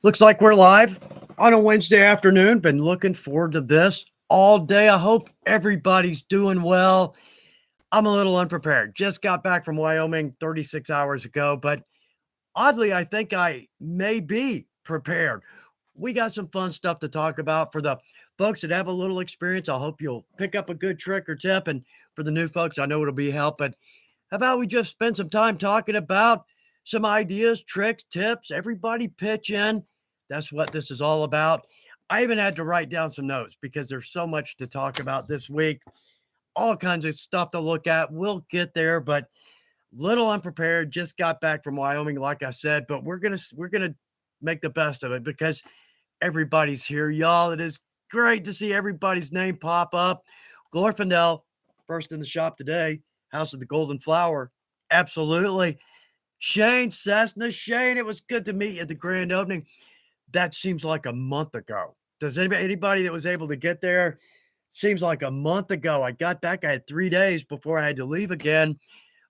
Looks like we're live on a Wednesday afternoon. Been looking forward to this all day. I hope everybody's doing well. I'm a little unprepared. Just got back from Wyoming 36 hours ago, but oddly, I think I may be prepared. We got some fun stuff to talk about for the folks that have a little experience. I hope you'll pick up a good trick or tip. And for the new folks, I know it'll be help. But how about we just spend some time talking about some ideas, tricks, tips? Everybody pitch in. That's what this is all about. I even had to write down some notes because there's so much to talk about this week. All kinds of stuff to look at. We'll get there, but little unprepared. Just got back from Wyoming, like I said, but we're gonna make the best of it because everybody's here, y'all. It is great to see everybody's name pop up. Glorfindel, first in the shop today. House of the Golden Flower. Absolutely. Shane Cessna. Shane, it was good to meet you at the grand opening. That seems like a month ago. Does anybody that was able to get there? Seems like a month ago. I got back. I had 3 days before I had to leave again.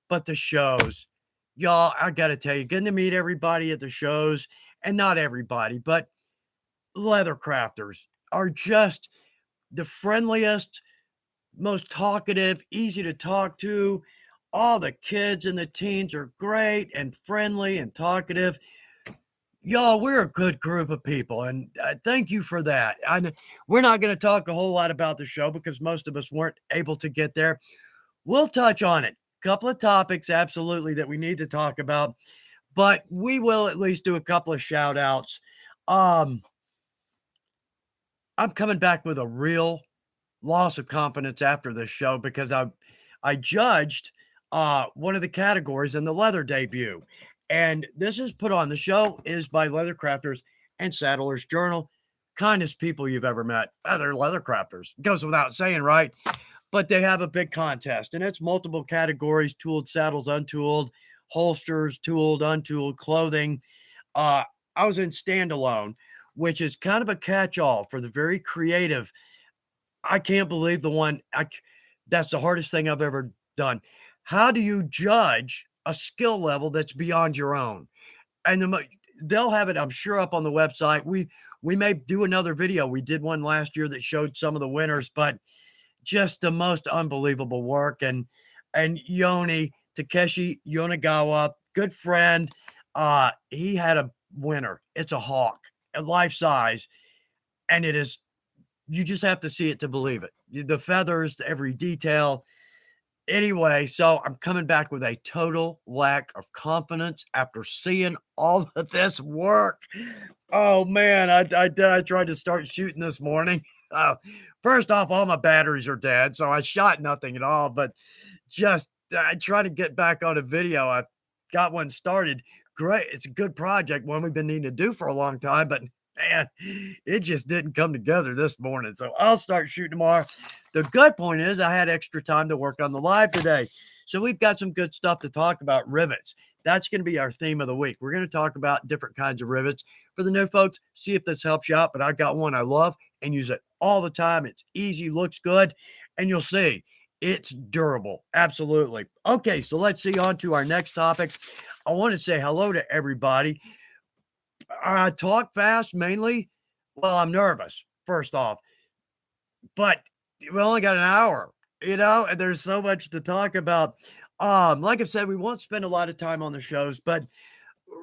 But the shows, y'all, I got to tell you, getting to meet everybody at the shows, and not everybody, but leather crafters are just the friendliest, most talkative, easy to talk to. All the kids and the teens are great and friendly and talkative. Y'all, we're a good group of people, and thank you for that. We're not going to talk a whole lot about the show because most of us weren't able to get there. We'll touch on it. Couple of topics, absolutely, that we need to talk about, but we will at least do a couple of shout outs. Um, I'm coming back with a real loss of confidence after this show because I judged one of the categories in the leather debut. And this is put on. The show is by Leather Crafters and Saddlers Journal. Kindest people you've ever met. They're leather crafters. Goes without saying, right? But they have a big contest, and it's multiple categories: tooled saddles, untooled, holsters, tooled, untooled, clothing. Uh, I was in standalone, which is kind of a catch-all for the very creative. I can't believe the one. That's the hardest thing I've ever done. How do you judge a skill level that's beyond your own? And they'll have it, I'm sure, up on the website. We may do another video. We did one last year that showed some of the winners, but just the most unbelievable work. And Yoni Takeshi Yonagawa, good friend. He had a winner. It's a hawk, a life size, and it is. You just have to see it to believe it. The feathers, every detail. Anyway, so I'm coming back with a total lack of confidence after seeing all of this work. Oh man, I tried to start shooting this morning. Uh, First off, all my batteries are dead, so I shot nothing at all. But just I try to get back on a video. I got one started. Great, it's a good project, one we've been needing to do for a long time. But man, it just didn't come together this morning. So I'll start shooting tomorrow. The good point is I had extra time to work on the live today. So we've got some good stuff to talk about. Rivets. That's going to be our theme of the week. We're going to talk about different kinds of rivets. For the new folks, see if this helps you out. But I got one I love and use it all the time. It's easy, looks good, and you'll see it's durable. Absolutely. Okay, so let's see on to our next topic. I want to say hello to everybody. I talk fast mainly. Well, I'm nervous, first off, but we only got an hour, and there's so much to talk about. Like I said, we won't spend a lot of time on the shows, but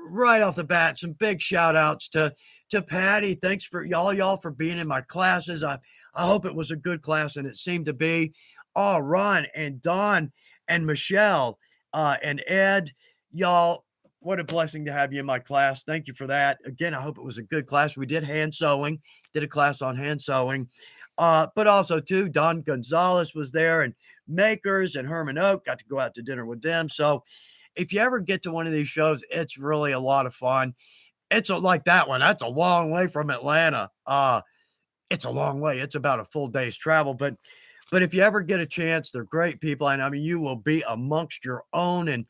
right off the bat, some big shout outs to Patty. Thanks for y'all for being in my classes. I hope it was a good class, and it seemed to be. Oh, Ron and Don and Michelle and Ed, y'all, what a blessing to have you in my class. Thank you for that. Again, I hope it was a good class. We did hand sewing, did a class on hand sewing. But also too, Don Gonzalez was there, and Makers and Herman Oak, got to go out to dinner with them. So if you ever get to one of these shows, it's really a lot of fun. Like that one. That's a long way from Atlanta. It's a long way. It's about a full day's travel, but if you ever get a chance, they're great people, and I mean, you will be amongst your own. And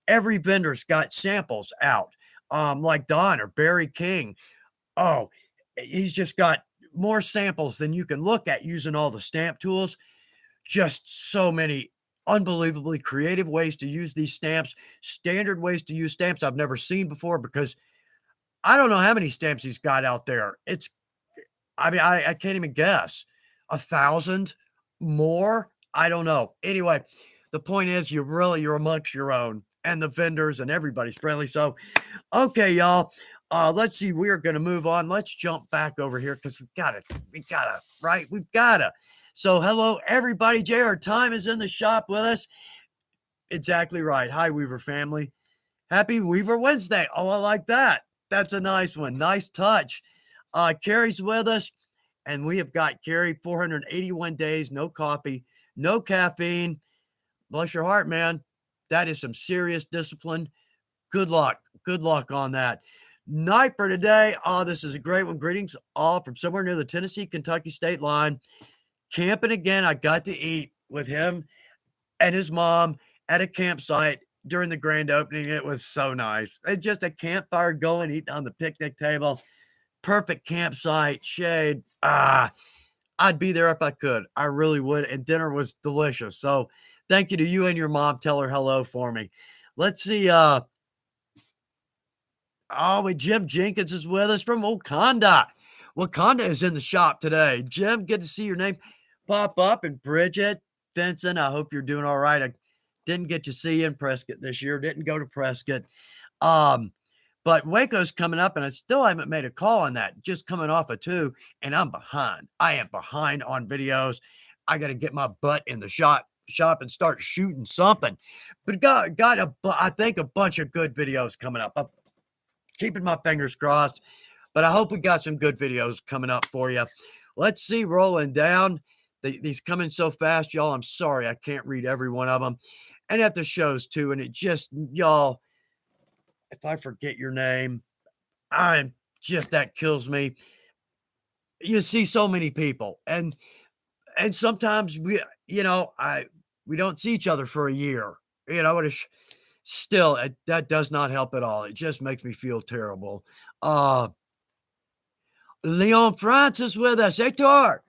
every vendor's got samples out, like Don or Barry King. Oh, he's just got more samples than you can look at using all the stamp tools. Just so many unbelievably creative ways to use these stamps, standard ways to use stamps I've never seen before because I don't know how many stamps he's got out there. I mean, I can't even guess. 1,000? More? I don't know. Anyway, the point is you're amongst your own, and the vendors and everybody's friendly. So, okay, y'all. Let's see. We are gonna move on. Let's jump back over here because we gotta, right? We've gotta. So, hello, everybody. JR Time is in the shop with us. Exactly right. Hi, Weaver family. Happy Weaver Wednesday. Oh, I like that. That's a nice one. Nice touch. Carrie's with us, and we have got Carrie 481 days, no coffee, no caffeine. Bless your heart, man. That is some serious discipline. Good luck. Good luck on that. Night for today. Oh, this is a great one. Greetings all from somewhere near the Tennessee Kentucky state line. Camping again. I got to eat with him and his mom at a campsite during the grand opening. It was so nice. It's just a campfire going, eating on the picnic table. Perfect campsite, shade. I'd be there if I could. I really would. And dinner was delicious. So thank you to you and your mom. Tell her hello for me. Let's see. Jim Jenkins is with us from Wakanda. Wakanda is in the shop today. Jim, good to see your name pop up. And Bridget, Vincent, I hope you're doing all right. I didn't get to see you in Prescott this year. Didn't go to Prescott. Um, but Waco's coming up, and I still haven't made a call on that. Just coming off of two, and I'm behind. I am behind on videos. I got to get my butt in the shop and start shooting something. But I think a bunch of good videos coming up. I'm keeping my fingers crossed, but I hope we got some good videos coming up for you. Let's see, rolling down. These coming so fast, y'all. I'm sorry I can't read every one of them. And at the shows too, and it just, y'all, if I forget your name, that kills me. You see so many people, and sometimes we don't see each other for a year. But still, that does not help at all. It just makes me feel terrible. Uh, Leon Francis with us. Hector,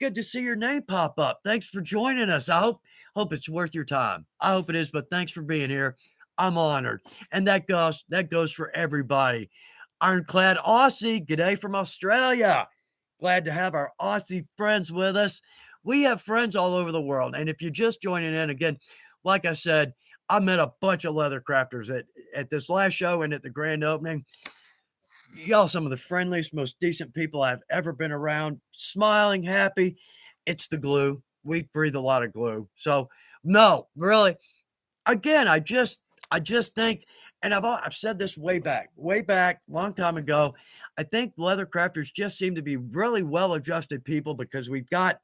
good to see your name pop up. Thanks for joining us. I hope it's worth your time. I hope it is, but thanks for being here. I'm honored. And that goes for everybody. Ironclad Aussie, g'day from Australia. Glad to have our Aussie friends with us. We have friends all over the world. And if you're just joining in, again, like I said, I met a bunch of leather crafters at this last show and at the grand opening. Y'all, some of the friendliest, most decent people I've ever been around. Smiling, happy. It's the glue. We breathe a lot of glue. So, no, really, again, I just think, and I've said this way back, long time ago. I think leather crafters just seem to be really well-adjusted people because we've got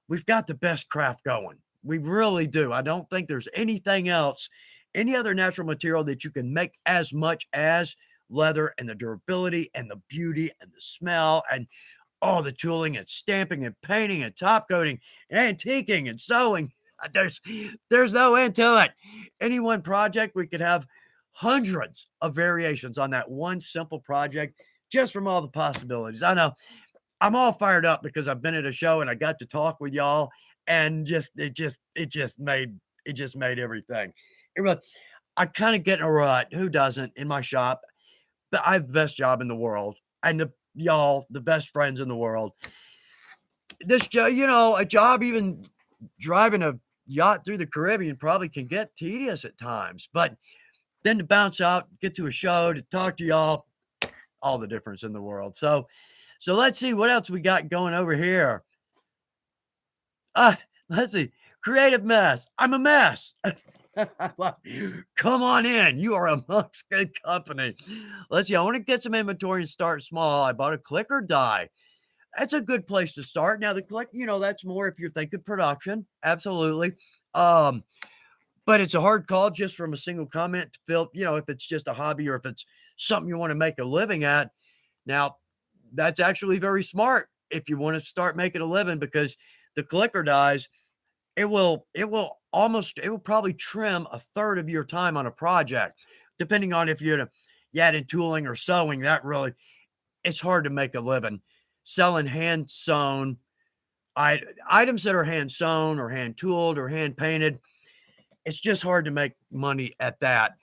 the best craft going. We really do. I don't think there's anything else, any other natural material that you can make as much as leather, and the durability and the beauty and the smell and all the tooling and stamping and painting and top coating and antiquing and sewing. There's no end to it. Any one project, we could have hundreds of variations on that one simple project just from all the possibilities. I know I'm all fired up because I've been at a show and I got to talk with y'all, and it just made everything. It really, I kind of get in a rut. Who doesn't in my shop? But I have the best job in the world, and the best friends in the world. This job, a job even driving a yacht through the Caribbean probably can get tedious at times, but then to bounce out, get to a show, to talk to y'all, all the difference in the world. So let's see what else we got going over here. Uh, let's see. Creative mess. I'm a mess. Come on in. You are amongst good company. Let's see. I want to get some inventory and start small. I bought a clicker die. That's a good place to start. Now, the click, that's more if you're thinking production. Absolutely. Um, but it's a hard call just from a single comment to feel, if it's just a hobby or if it's something you want to make a living at. Now, that's actually very smart if you want to start making a living, because the clicker dies, it will probably trim a third of your time on a project, depending on if you add in tooling or sewing. That really, it's hard to make a living selling hand sewn items that are hand sewn or hand tooled or hand painted. It's just hard to make money at that.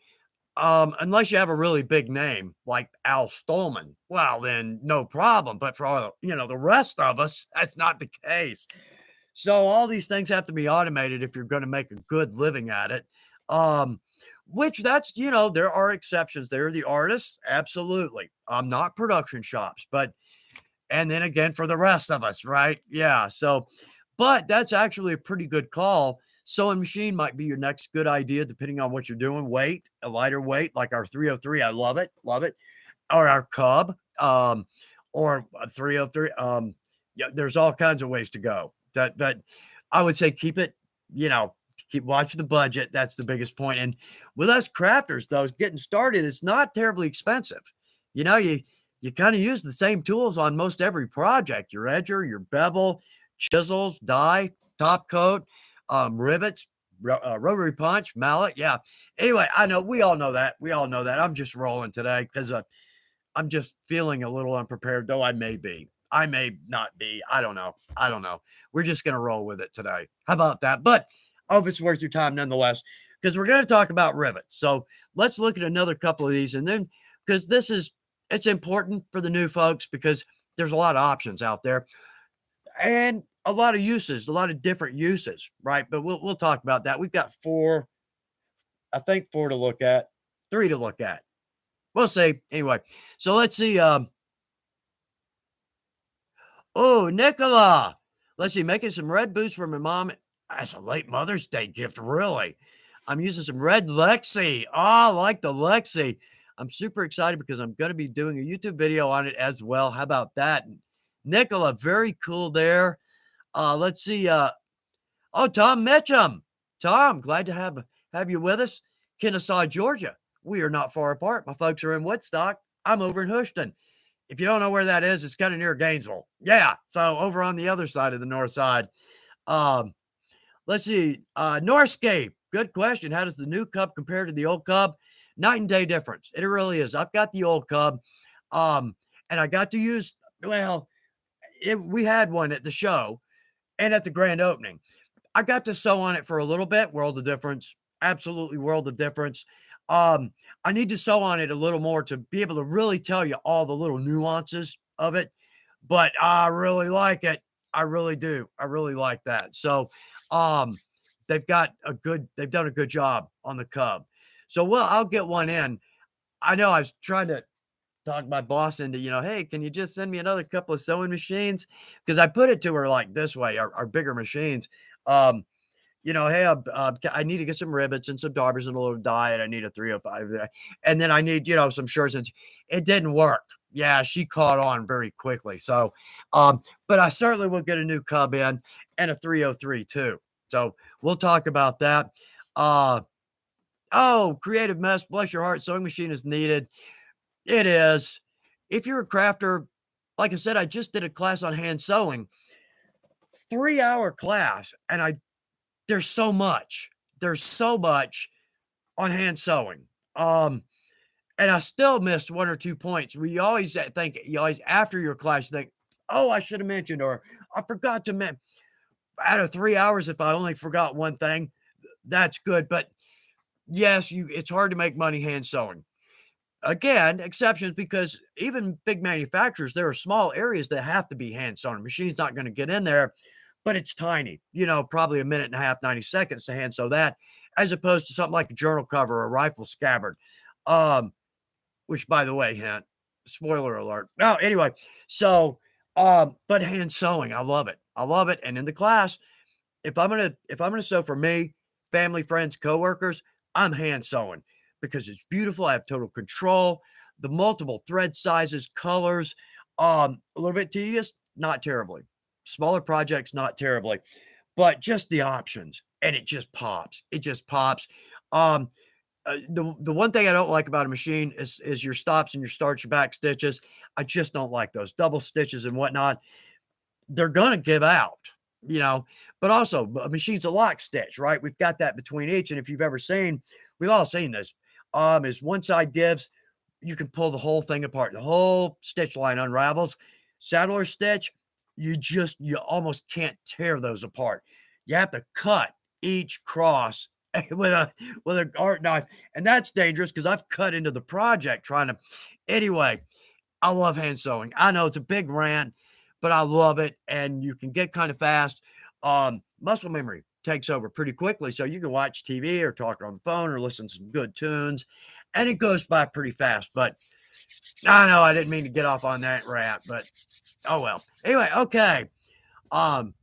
Unless you have a really big name like Al Stolman, well, then no problem. But for all, the rest of us, that's not the case. So all these things have to be automated if you're going to make a good living at it. Um, which that's, there are exceptions. There are the artists, absolutely. Not production shops, but and then again for the rest of us, right? Yeah. So, but that's actually a pretty good call. Sewing machine might be your next good idea, depending on what you're doing. Weight, a lighter weight, like our 303. I love it, love it. Or our Cub, or a 303. Yeah, there's all kinds of ways to go. But I would say keep it, you know, keep watch the budget. That's the biggest point. And with us crafters, though, getting started, it's not terribly expensive. You kind of use the same tools on most every project: your edger, your bevel, chisels, die, top coat, rivets, rotary punch, mallet. Yeah. Anyway, I know we all know that. We all know that. I'm just rolling today because I'm just feeling a little unprepared, though I may be. I may not be. I don't know. I don't know. We're just going to roll with it today. How about that? But I hope it's worth your time nonetheless, because we're going to talk about rivets. So let's look at another couple of these. And then, because it's important for the new folks because there's a lot of options out there and a lot of uses, a lot of different uses, right? But we'll talk about that. We've got four, I think four to look at, three to look at. We'll see. Anyway, so let's see. Oh, Nicola. Let's see. Making some red boots for my mom as a late Mother's Day gift. Really, I'm using some red Lexi. Oh, I like the Lexi. I'm super excited because I'm going to be doing a YouTube video on it as well. How about that, Nicola? Very cool there. Let's see. Oh, Tom Mitchum. Tom, glad to have you with us. Kennesaw, Georgia. We are not far apart. My folks are in Woodstock. I'm over in Houston. If you don't know where that is, it's kind of near Gainesville. Yeah. So over on the other side of the north side. Um, let's see. Northscape. Good question. How does the new Cub compare to the old Cub? Night and day difference. It really is. I've got the old Cub. And I got to use, well, we had one at the show and at the grand opening. I got to sew on it for a little bit. World of difference. Absolutely world of difference. Um, I need to sew on it a little more to be able to really tell you all the little nuances of it, but I really like it. I really do. I really like that. So, um, they've done a good job on the Cub. So, well, I'll get one in. I know I was trying to talk my boss into, hey, can you just send me another couple of sewing machines? Because I put it to her like this way, our bigger machines. Um, hey, I need to get some rivets and some daubers and a little dye, and I need a 305. And then I need, some shirts. And it didn't work. Yeah, she caught on very quickly. So, but I certainly will get a new Cub in and a 303 too. So we'll talk about that. Uh, oh, creative mess. Bless your heart. Sewing machine is needed. It is. If you're a crafter, like I said, I just did a class on hand sewing, 3-hour class, and there's so much. There's so much on hand sewing. And I still missed 1 or 2 points where you always after your class think, "Oh, I should have mentioned," or "I forgot to mention." Out of 3 hours, if I only forgot one thing, that's good. But yes, it's hard to make money hand sewing. Again, exceptions because even big manufacturers, there are small areas that have to be hand sewn. A machine's not going to get in there, but it's tiny, probably a minute and a half, 90 seconds to hand sew that, as opposed to something like a journal cover or a rifle scabbard. Um, which by the way, hint, spoiler alert. No, anyway, so but hand sewing, I love it. I love it. And in the class, if I'm gonna sew for me, family, friends, coworkers, I'm hand sewing because it's beautiful. I have total control. The multiple thread sizes, colors, a little bit tedious, not terribly. Smaller projects, not terribly, but just the options, and it just pops. It just pops. Um, the one thing I don't like about a machine is your stops and your starts, your back stitches. I just don't like those double stitches and whatnot. They're gonna give out, but also a machine's a lock stitch, right? We've got that between each, and if you've ever seen, we've all seen this, as one side gives, you can pull the whole thing apart. The whole stitch line unravels. Saddler stitch, you almost can't tear those apart. You have to cut each cross with a art knife, and that's dangerous because 'cause I've cut into the project trying to anyway, I love hand sewing. I know it's a big rant, but I love it, and you can get kinda fast. Muscle memory takes over pretty quickly, so you can watch TV or talk on the phone or listen to some good tunes, and it goes by pretty fast, but I know I didn't mean to get off on that rant, but oh well. Anyway, okay. Um,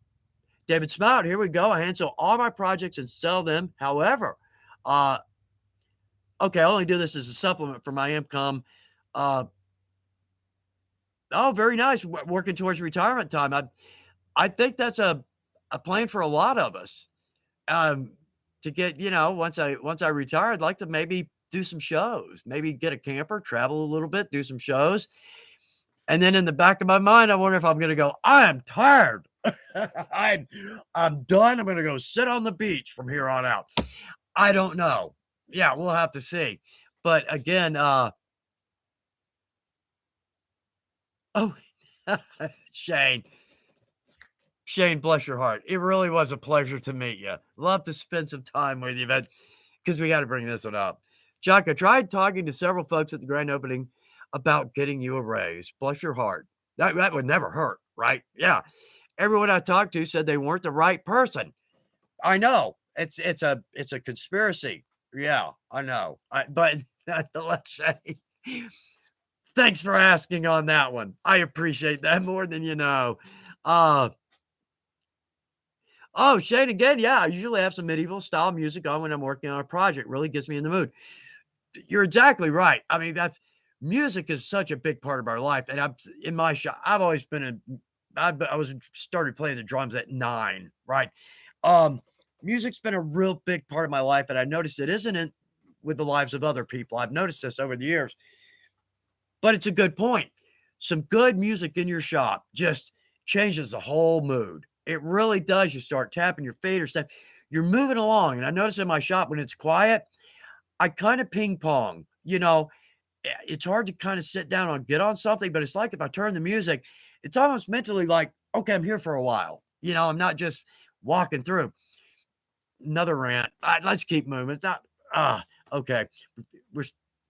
David Smout, here we go. I hand sew all my projects and sell them. However, uh, okay, I only do this as a supplement for my income. Uh, oh, very nice. Working towards retirement time. I think that's a plan for a lot of us. Um, to get, once I retire, I'd like to maybe do some shows, maybe get a camper, travel a little bit, do some shows. And then in the back of my mind, I wonder if I'm gonna go, "I am tired. I'm I'm done. I'm gonna go sit on the beach from here on out." I don't know. Yeah, we'll have to see. But again, oh, Shane, Shane, bless your heart. It really was a pleasure to meet you. Love to spend some time with you, but because we got to bring this one up. Chuck, I tried talking to several folks at the grand opening about getting you a raise. Bless your heart. That would never hurt, right? Yeah. Everyone I talked to said they weren't the right person. I know. It's a conspiracy. Yeah, I know. But nonetheless, Shane, thanks for asking on that one. I appreciate that more than you know. Uh oh, Shane again. Yeah, I usually have some medieval style music on when I'm working on a project. Really gets me in the mood. You're exactly right. I mean, that's music is such a big part of our life, and I'm in my shop. I've always been I was started playing the drums at 9, right? Um, Music's been a real big part of my life, and I noticed it isn't in with the lives of other people. I've noticed this over the years, but it's a good point. Some good music in your shop just changes the whole mood. It really does. You start tapping your feet or stuff. You're moving along, and I notice in my shop when it's quiet, I kind of ping pong. It's hard to kind of sit down and get on something, but it's like if I turn the music, it's almost mentally like, okay, I'm here for a while. I'm not just walking through. Another rant. Let's keep moving. It's not, okay. We're,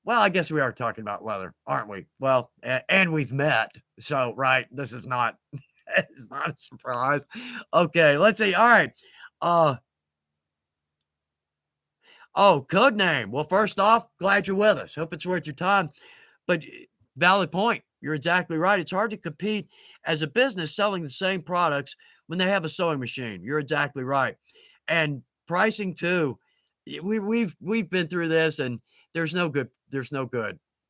well, I guess we are talking about leather, aren't we? Well, and we've met. So, right. This is not, it's not a surprise. Okay. Let's see. All right. Uh, oh, code name. Well, first off, glad you're with us. Hope it's worth your time. But valid point. You're exactly right. It's hard to compete as a business selling the same products when they have a sewing machine. You're exactly right. And pricing too. We've been through this and there's no good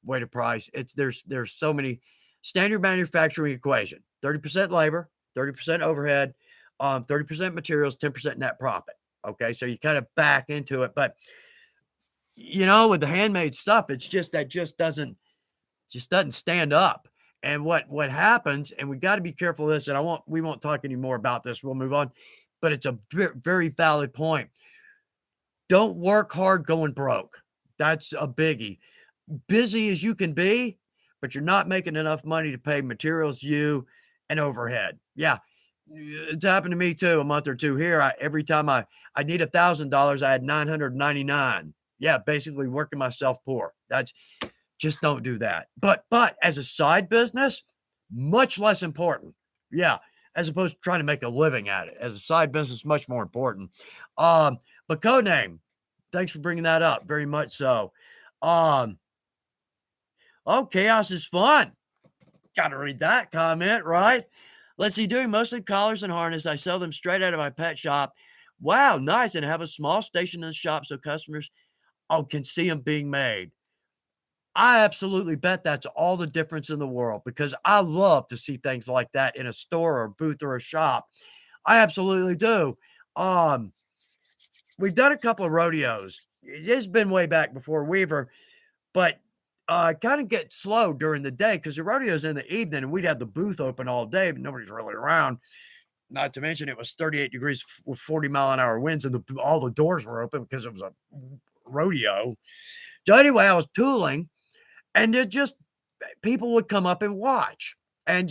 way to price. There's so many standard manufacturing equation. 30% labor, 30% overhead, 30% materials, 10% net profit. Okay, so you kind of back into it, but with the handmade stuff, it's just that just doesn't stand up. And what happens, and we got to be careful of this, and we won't talk anymore about this. We'll move on, but it's a very valid point. Don't work hard going broke. That's a biggie. Busy as you can be, but you're not making enough money to pay materials, you, and overhead. Yeah, it's happened to me too. A month or two here, every time I need $1,000, I had 999. Yeah, basically working myself poor. That's just don't do that. But as a side business, much less important. Yeah, as opposed to trying to make a living at it. As a side business, much more important. Um, but code name, thanks for bringing that up. Very much so. Um, oh, chaos is fun. Got to read that comment, right? Let's see. Doing mostly collars and harness. I sell them straight out of my pet shop. Wow, nice. And have a small station in the shop so customers can see them being made. I absolutely bet that's all the difference in the world because I love to see things like that in a store or a booth or a shop. I absolutely do. Um, we've done a couple of rodeos. It's been way back before Weaver, but kind of get slow during the day because the rodeo's in the evening and we'd have the booth open all day, but nobody's really around. Not to mention it was 38 degrees with 40-mile-an-hour winds and all the doors were open because it was a rodeo. So anyway, I was tooling and it just people would come up and watch. And,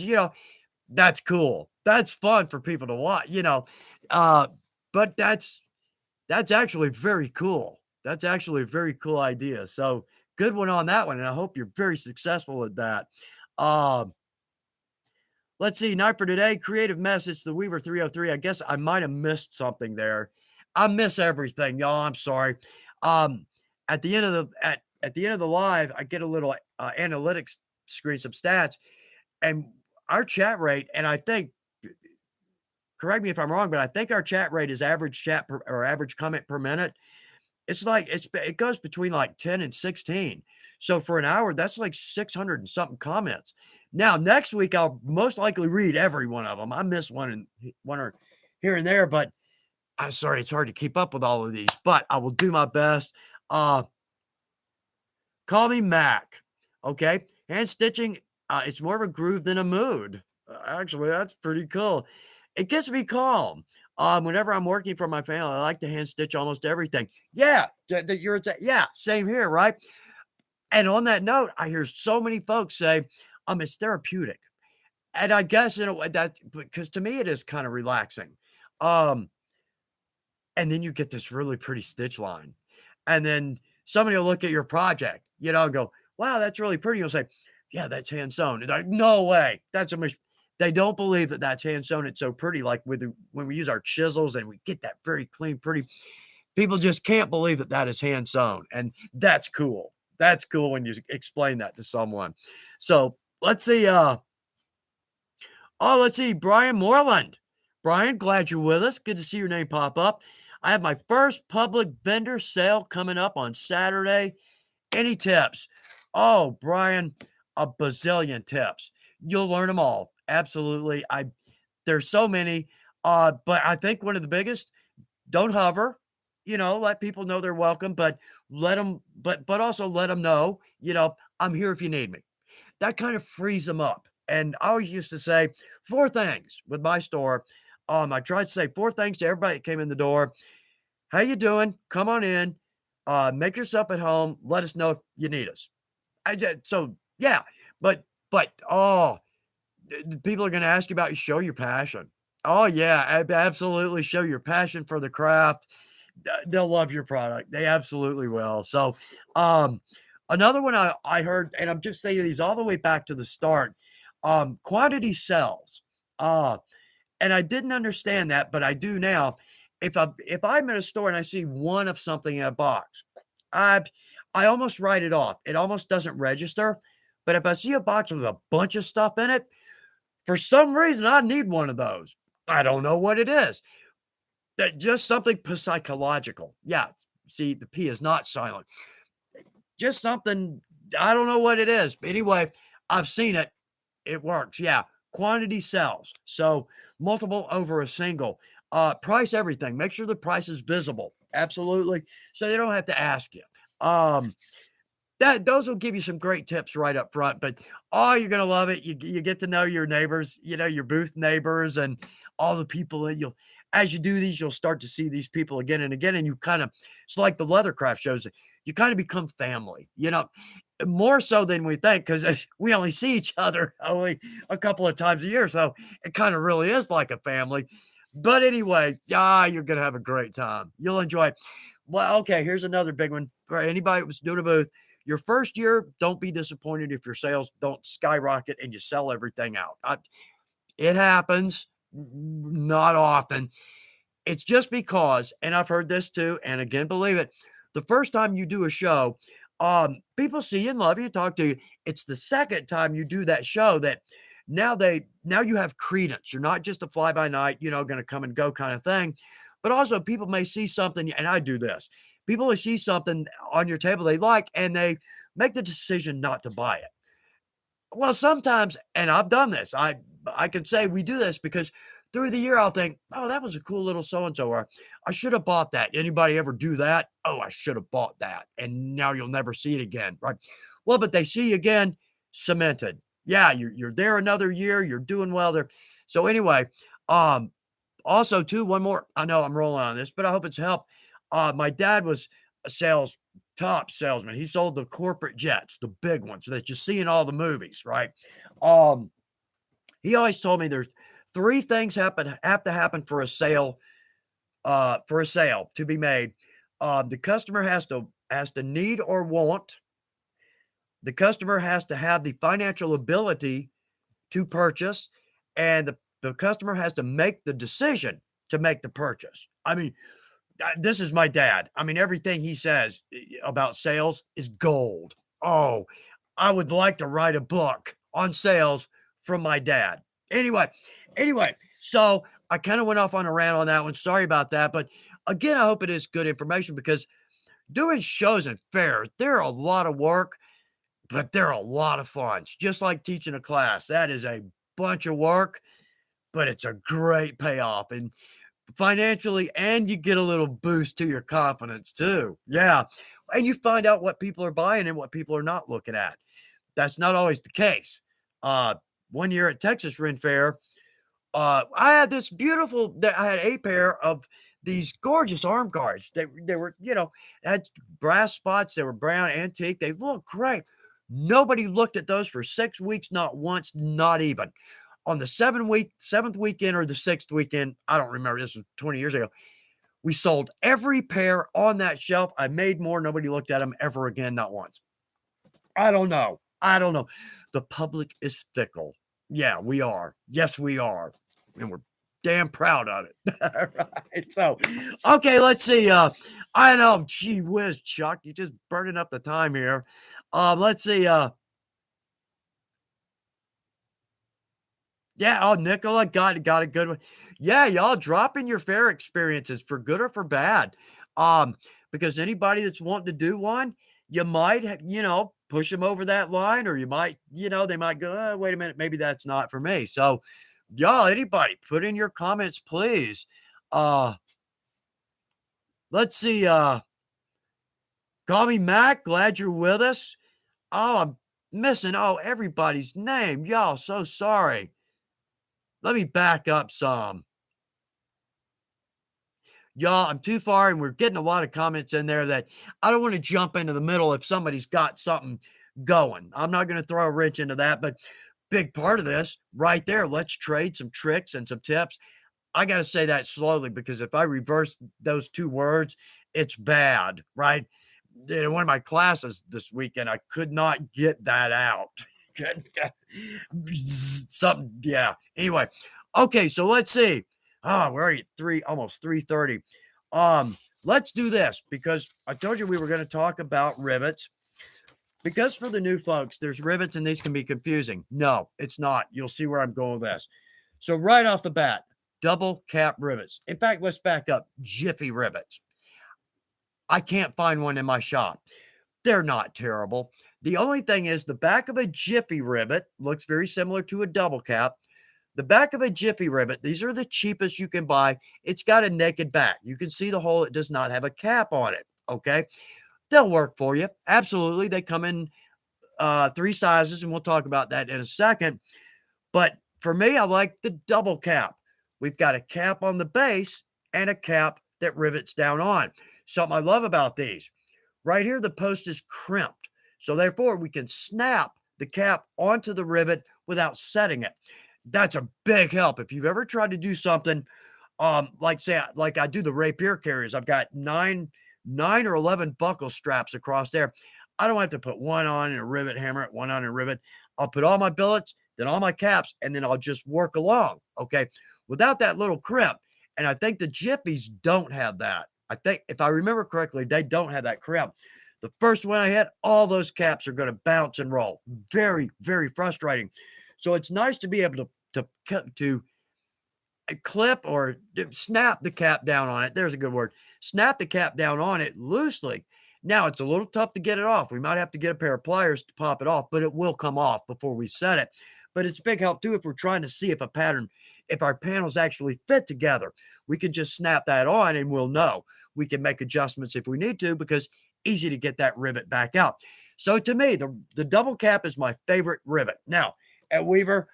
that's cool. That's fun for people to watch, uh, but that's That's actually very cool. That's actually a very cool idea. So, good one on that one, and I hope you're very successful at that. Um, let's see, night for today, creative mess, it's the Weaver 303. I guess I might have missed something there. I miss everything, y'all, I'm sorry. Um, at the end of the live, I get a little, analytics screen, some stats, and our chat rate, and I think correct me if I'm wrong, but I think our chat rate is average chat per or average comment per minute. It's like it goes between like 10 and 16. So for an hour, that's like 600 and something comments. Now, next week, I'll most likely read every one of them. I miss one or here and there, but I'm sorry, it's hard to keep up with all of these, but I will do my best. Uh, Call me Mac. Okay. Hand stitching, it's more of a groove than a mood. Actually, that's pretty cool. It gets me calm. Whenever I'm working for my family, I like to hand stitch almost everything. Yeah, yeah, same here, right? And on that note, I hear so many folks say, it's therapeutic. And I guess in a way that because to me it is kind of relaxing. Um, and then you get this really pretty stitch line. And then somebody will look at your project, and go, wow, that's really pretty. You'll say, yeah, that's hand sewn. It's like, no way. That's a they don't believe that that's hand sewn. It's so pretty. Like when we use our chisels and we get that very clean, pretty, people just can't believe that that is hand sewn. And that's cool. That's cool when you explain that to someone. So let's see. Let's see, Brian Moreland. Brian, glad you're with us. Good to see your name pop up. I have my first public vendor sale coming up on Saturday. Any tips? Oh, Brian, a bazillion tips. You'll learn them all. Absolutely. There's so many. But I think one of the biggest, don't hover. Let people know they're welcome, but also let them know, I'm here if you need me. That kind of frees them up. And I always used to say 4 things with my store. I tried to say 4 things to everybody that came in the door. How you doing? Come on in. Make yourself at home. Let us know if you need us. So yeah, but people are going to ask you about you. Show your passion. Oh yeah, absolutely. Show your passion for the craft. They'll love your product. They absolutely will. So, um, another one I heard, and I'm just saying these all the way back to the start. Quantity sells. Uh, and I didn't understand that, but I do now. If I'm in a store and I see one of something in a box, I I almost write it off. It almost doesn't register. But if I see a box with a bunch of stuff in it, for some reason I need one of those. I don't know what it is. That just something psychological. Yeah. See, the P is not silent. Just something. I don't know what it is. Anyway, I've seen it. It works, yeah. Quantity sells. So multiple over a single. Price everything. Make sure the price is visible. Absolutely. So they don't have to ask you. Um, those will give you some great tips right up front. But you're gonna love it. You get to know your neighbors, your booth neighbors and all the people that you'll as you do these, you'll start to see these people again and again. And you kind of it's like the leathercraft shows. You kind of become family, more so than we think, because we only see each other only a couple of times a year, so it kinda really is like a family. But anyway, you're gonna have a great time. You'll enjoy it. Well, okay, here's another big one for anybody that was doing a booth. Your first year, don't be disappointed if your sales don't skyrocket and you sell everything out. It happens, not often. It's just because, and I've heard this too, and again, believe it, the first time you do a show, people see you and love you, talk to you. It's the second time you do that show that now you have credence. You're not just a fly by night, gonna come and go kind of thing. But also people may see something, and I do this. People will see something on your table they like, and they make the decision not to buy it. Well, sometimes, and I've done this, I can say we do this because through the year I'll think, "Oh, that was a cool little so and so," or "I should have bought that." Anybody ever do that? "Oh, I should have bought that," and now you'll never see it again, right? Well, but they see you again, cemented. Yeah, you're there another year, you're doing well there. So anyway, um, also too, one more. I know I'm rolling on this, but I hope it's helped. My dad was a top salesman. He sold the corporate jets, the big ones that you see in all the movies, right? Um, he always told me there's 3 things have to happen for a sale for a sale to be made, the customer has to need or want. The customer has to have the financial ability to purchase, and the customer has to make the decision to make the purchase. I mean, this is my dad. I mean, everything he says about sales is gold. Oh, I would like to write a book on sales from my dad. Anyway, so I kind of went off on a rant on that one. Sorry about that. But again, I hope it is good information because doing shows and fairs, they're a lot of work, but they're a lot of fun. It's just like teaching a class. That is a bunch of work, but it's a great payoff. And financially, and you get a little boost to your confidence too. Yeah, and you find out what people are buying and what people are not looking at. That's not always the case. Uh, one year at Texas Ren Fair, I had this beautiful that I had a pair of these gorgeous arm guards. They were, had brass spots, they were brown antique, they look great. Nobody looked at those for 6 weeks, not once, not even. On the 7th weekend or the 6th weekend, I don't remember, this was 20 years ago, we sold every pair on that shelf. I made more, nobody looked at them ever again, not once. I don't know. The public is fickle. Yeah, we are. Yes, we are, and we're damn proud of it. Alright, so, okay, let's see, I know, gee whiz, Chuck, you're just burning up the time here. Let's see, yeah, oh, Nicola got a good one. Yeah, y'all drop in your fair experiences for good or for bad. Um, because anybody that's wanting to do one, you might, push them over that line, or you might, they might go, "Oh, wait a minute, maybe that's not for me." So, y'all, anybody, put in your comments, please. Uh, let's see. Call me Mac. Glad you're with us. Oh, I'm missing everybody's name. Y'all, so sorry. Let me back up some. Y'all, I'm too far, and we're getting a lot of comments in there that I don't want to jump into the middle if somebody's got something going. I'm not going to throw a wrench into that, but big part of this right there. Let's trade some tricks and some tips. I got to say that slowly because if I reverse those two words, it's bad, right? In one of my classes this weekend, I could not get that out. Something, yeah. Anyway, okay, so let's see. We're already at almost 3:30. Let's do this because I told you we were going to talk about rivets. Because for the new folks, there's rivets and these can be confusing. No, it's not. You'll see where I'm going with this. So right off the bat, double cap rivets. In fact, let's back up. Jiffy rivets. I can't find one in my shop. They're not terrible. The only thing is the back of a Jiffy rivet looks very similar to a double cap. The back of a Jiffy rivet, these are the cheapest you can buy. It's got a naked back. You can see the hole. It does not have a cap on it. Okay. They'll work for you. Absolutely. They come in three sizes, and we'll talk about that in a second. But for me, I like the double cap. We've got a cap on the base and a cap that rivets down on. Something I love about these. Right here, the post is crimped. So therefore, we can snap the cap onto the rivet without setting it. That's a big help. If you've ever tried to do something, like I do the rapier carriers, I've got nine or 11 buckle straps across there. I don't have to put one on and a rivet, hammer it, one on and a rivet. I'll put all my billets, then all my caps, and then I'll just work along. Okay. Without that little crimp. And I think the Jiffies don't have that. I think if I remember correctly, they don't have that crimp. The first one I hit, all those caps are going to bounce and roll. Very, very frustrating. So it's nice to be able to clip or snap the cap down on it. There's a good word. Snap the cap down on it loosely. Now it's a little tough to get it off. We might have to get a pair of pliers to pop it off, but it will come off before we set it. But it's a big help too if we're trying to see if our panels actually fit together. We can just snap that on and we'll know. We can make adjustments if we need to because easy to get that rivet back out. So to me, the double cap is my favorite rivet. Now, at Weaver,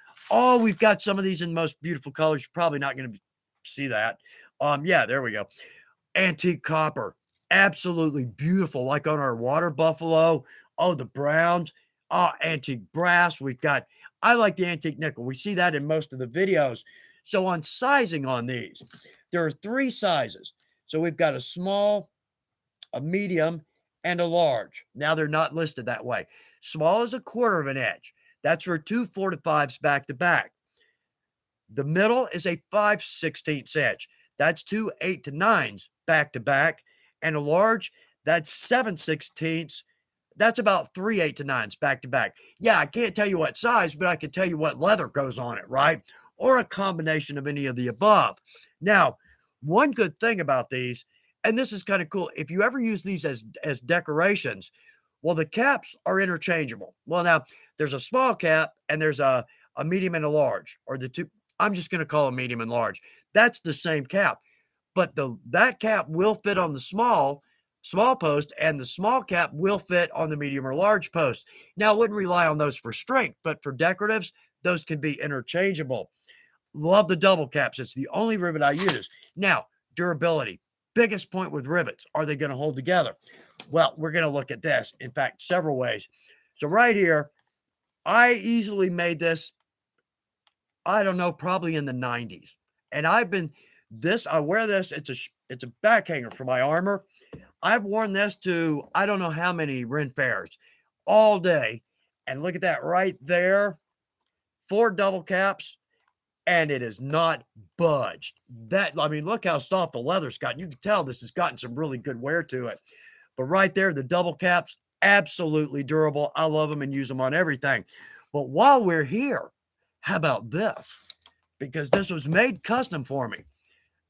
we've got some of these in the most beautiful colors. You're probably not going to see that. Yeah, there we go. Antique copper. Absolutely beautiful, like on our water buffalo. Oh, the browns. Antique brass. I like the antique nickel. We see that in most of the videos. So on sizing on these, There are 3 sizes. So we've got a small, a medium, and a large. Now they're not listed that way. Small is 1/4 of an inch. That's for 2 4-5s back to back. The middle is a 5/16 inch. That's 2 8-9s back to back. And a large, that's 7/16. That's about 3 8-9s back to back. Yeah, I can't tell you what size, but I can tell you what leather goes on it, right? Or a combination of any of the above. Now, one good thing about these, and this is kind of cool, if you ever use these as decorations, well, the caps are interchangeable. Well, now there's a small cap and there's a medium and a large, or the two. I'm just going to call them medium and large. That's the same cap, but that cap will fit on the small post, and the small cap will fit on the medium or large post. Now, I wouldn't rely on those for strength, but for decoratives, those can be interchangeable. Love the double caps. It's the only rivet I use. Now, durability. Biggest point with rivets. Are they going to hold together? Well, we're going to look at this. In fact, several ways. So right here, I easily made this, I don't know, probably in the 90s. And I wear this. It's a back hanger for my armor. I've worn this to, I don't know how many Ren fairs all day. And look at that right there. 4 double caps, and it is not budged. I mean, look how soft the leather's gotten. You can tell this has gotten some really good wear to it. But right there, the double caps, absolutely durable. I love them and use them on everything. But while we're here, how about this? Because this was made custom for me.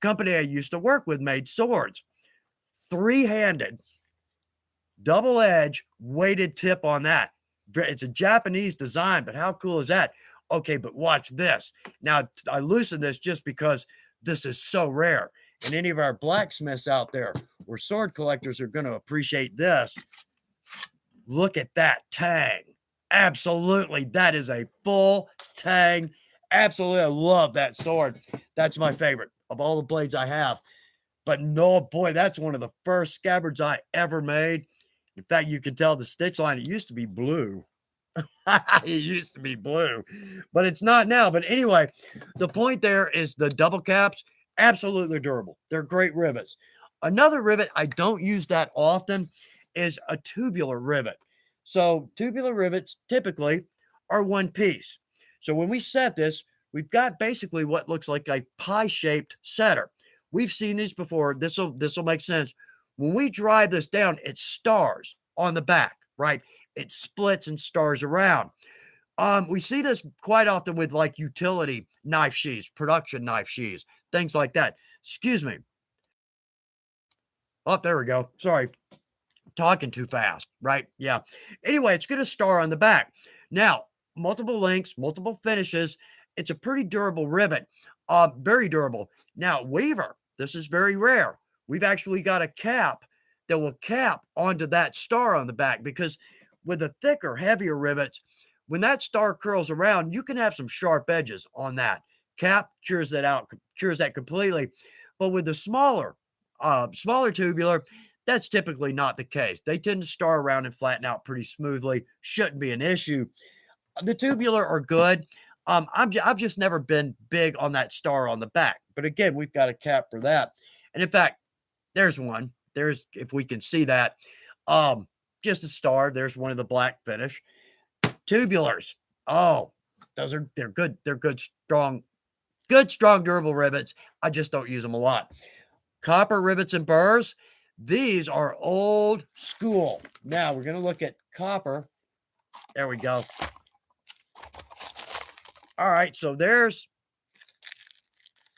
Company I used to work with made swords. 3-handed, double edge, weighted tip on that. It's a Japanese design, but how cool is that? Okay, but watch this. Now, I loosened this just because this is so rare. And any of our blacksmiths out there or sword collectors are going to appreciate this. Look at that tang. Absolutely. That is a full tang. Absolutely. I love that sword. That's my favorite of all the blades I have. But no, boy, that's one of the first scabbards I ever made. In fact, you can tell the stitch line, it used to be blue. It used to be blue, but it's not now. But anyway, the point there is the double caps, absolutely durable. They're great rivets. Another rivet I don't use that often is a tubular rivet. So tubular rivets typically are one piece. So when we set this, we've got basically what looks like a pie-shaped setter. We've seen these before. This will make sense. When we drive this down, it stars on the back, right? It splits and stars around. We see this quite often with like utility knife sheaths, production knife sheaths, things like that. Excuse me. Oh, there we go. Sorry. Talking too fast, right? Yeah. Anyway, it's going to star on the back. Now, multiple links, multiple finishes. It's a pretty durable rivet. Very durable. Now, weaver, this is very rare. We've actually got a cap that will cap onto that star on the back, because with the thicker, heavier rivets, when that star curls around, you can have some sharp edges on that. Cap cures that out, cures that completely. But with the smaller tubular, that's typically not the case. They tend to star around and flatten out pretty smoothly. Shouldn't be an issue. The tubular are good. I've just never been big on that star on the back. But again, we've got a cap for that. And in fact, there's one. If we can see that. Just a star. There's one of the black finish. Tubulars. Oh, they're good. They're good, strong, durable rivets. I just don't use them a lot. Copper rivets and burrs. These are old school. Now we're going to look at copper. There we go. All right. So there's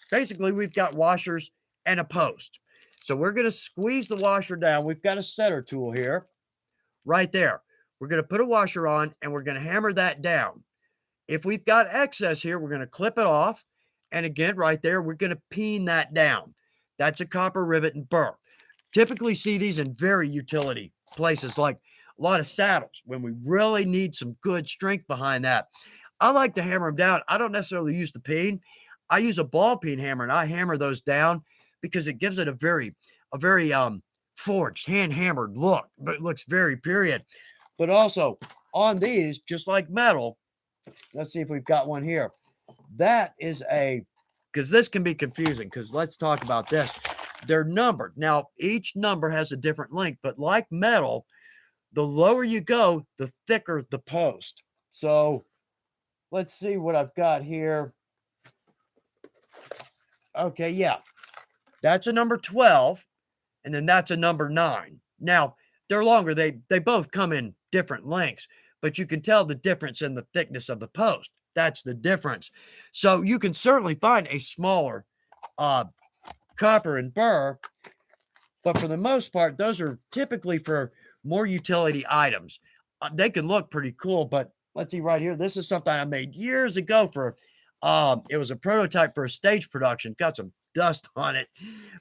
basically, we've got washers and a post. So we're going to squeeze the washer down. We've got a setter tool here. Right there. We're going to put a washer on and we're going to hammer that down. If we've got excess here, we're going to clip it off. And again, right there, we're going to peen that down. That's a copper rivet and burr. Typically see these in very utility places, like a lot of saddles, when we really need some good strength behind that. I like to hammer them down. I don't necessarily use the peen. I use a ball peen hammer, and I hammer those down because it gives it a very forged, hand-hammered look, but it looks very period. But also on these, just like metal, let's see if we've got one here. That is a because this can be confusing. Because let's talk about this. They're numbered. Now, each number has a different length, but like metal, the lower you go, the thicker the post. So let's see what I've got here. Okay, yeah, that's a number 12, and then that's a number 9. Now, they're longer. They both come in different lengths, but you can tell the difference in the thickness of the post. That's the difference. So you can certainly find a smaller uh, copper and burr, but for the most part, those are typically for more utility items. They can look pretty cool, but let's see right here. This is something I made years ago for, it was a prototype for a stage production. Got some dust on it,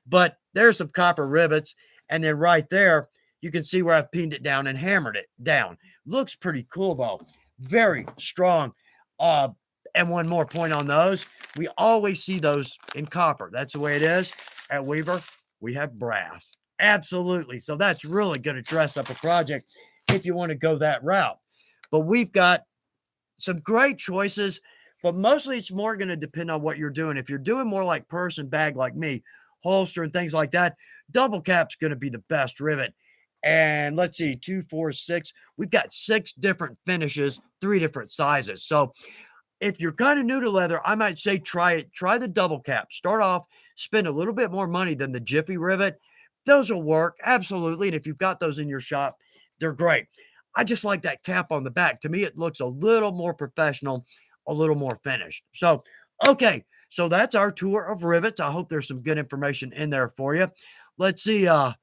but there's some copper rivets. And then right there, you can see where I've pinned it down and hammered it down. Looks pretty cool though. Very strong. Uh, and one more point on those. We always see those in copper. That's the way it is. At Weaver, we have brass. Absolutely. So that's really going to dress up a project if you want to go that route. But we've got some great choices, but mostly it's more going to depend on what you're doing. If you're doing more like purse and bag like me, holster and things like that, double cap's going to be the best rivet. And let's see, 2, 4, 6. We've got 6 different finishes, 3 different sizes. So if you're kind of new to leather, I might say try it. Try the double cap. Start off, spend a little bit more money than the Jiffy rivet. Those will work, absolutely. And if you've got those in your shop, they're great. I just like that cap on the back. To me, it looks a little more professional, a little more finished. So, okay. So that's our tour of rivets. I hope there's some good information in there for you. Let's see. All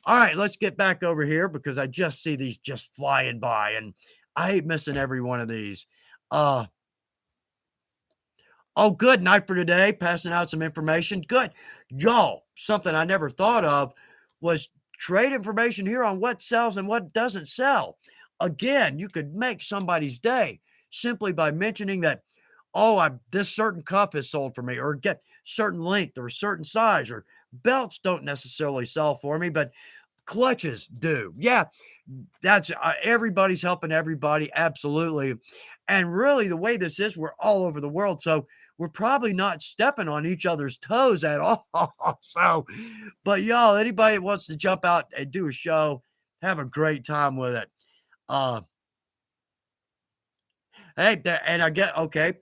right, let's get back over here because I just see these just flying by and I hate missing every one of these. Uh, Oh, good night for today. Passing out some information. Good. Y'all, something I never thought of was trade information here on what sells and what doesn't sell. Again, you could make somebody's day simply by mentioning that, oh, this certain cuff is sold for me, or get certain length or certain size, or belts don't necessarily sell for me, but clutches do. Yeah, that's everybody's helping everybody. Absolutely. And really, the way this is, we're all over the world. So we're probably not stepping on each other's toes at all. So, but y'all, anybody that wants to jump out and do a show, have a great time with it. Uh, hey, and I get, okay,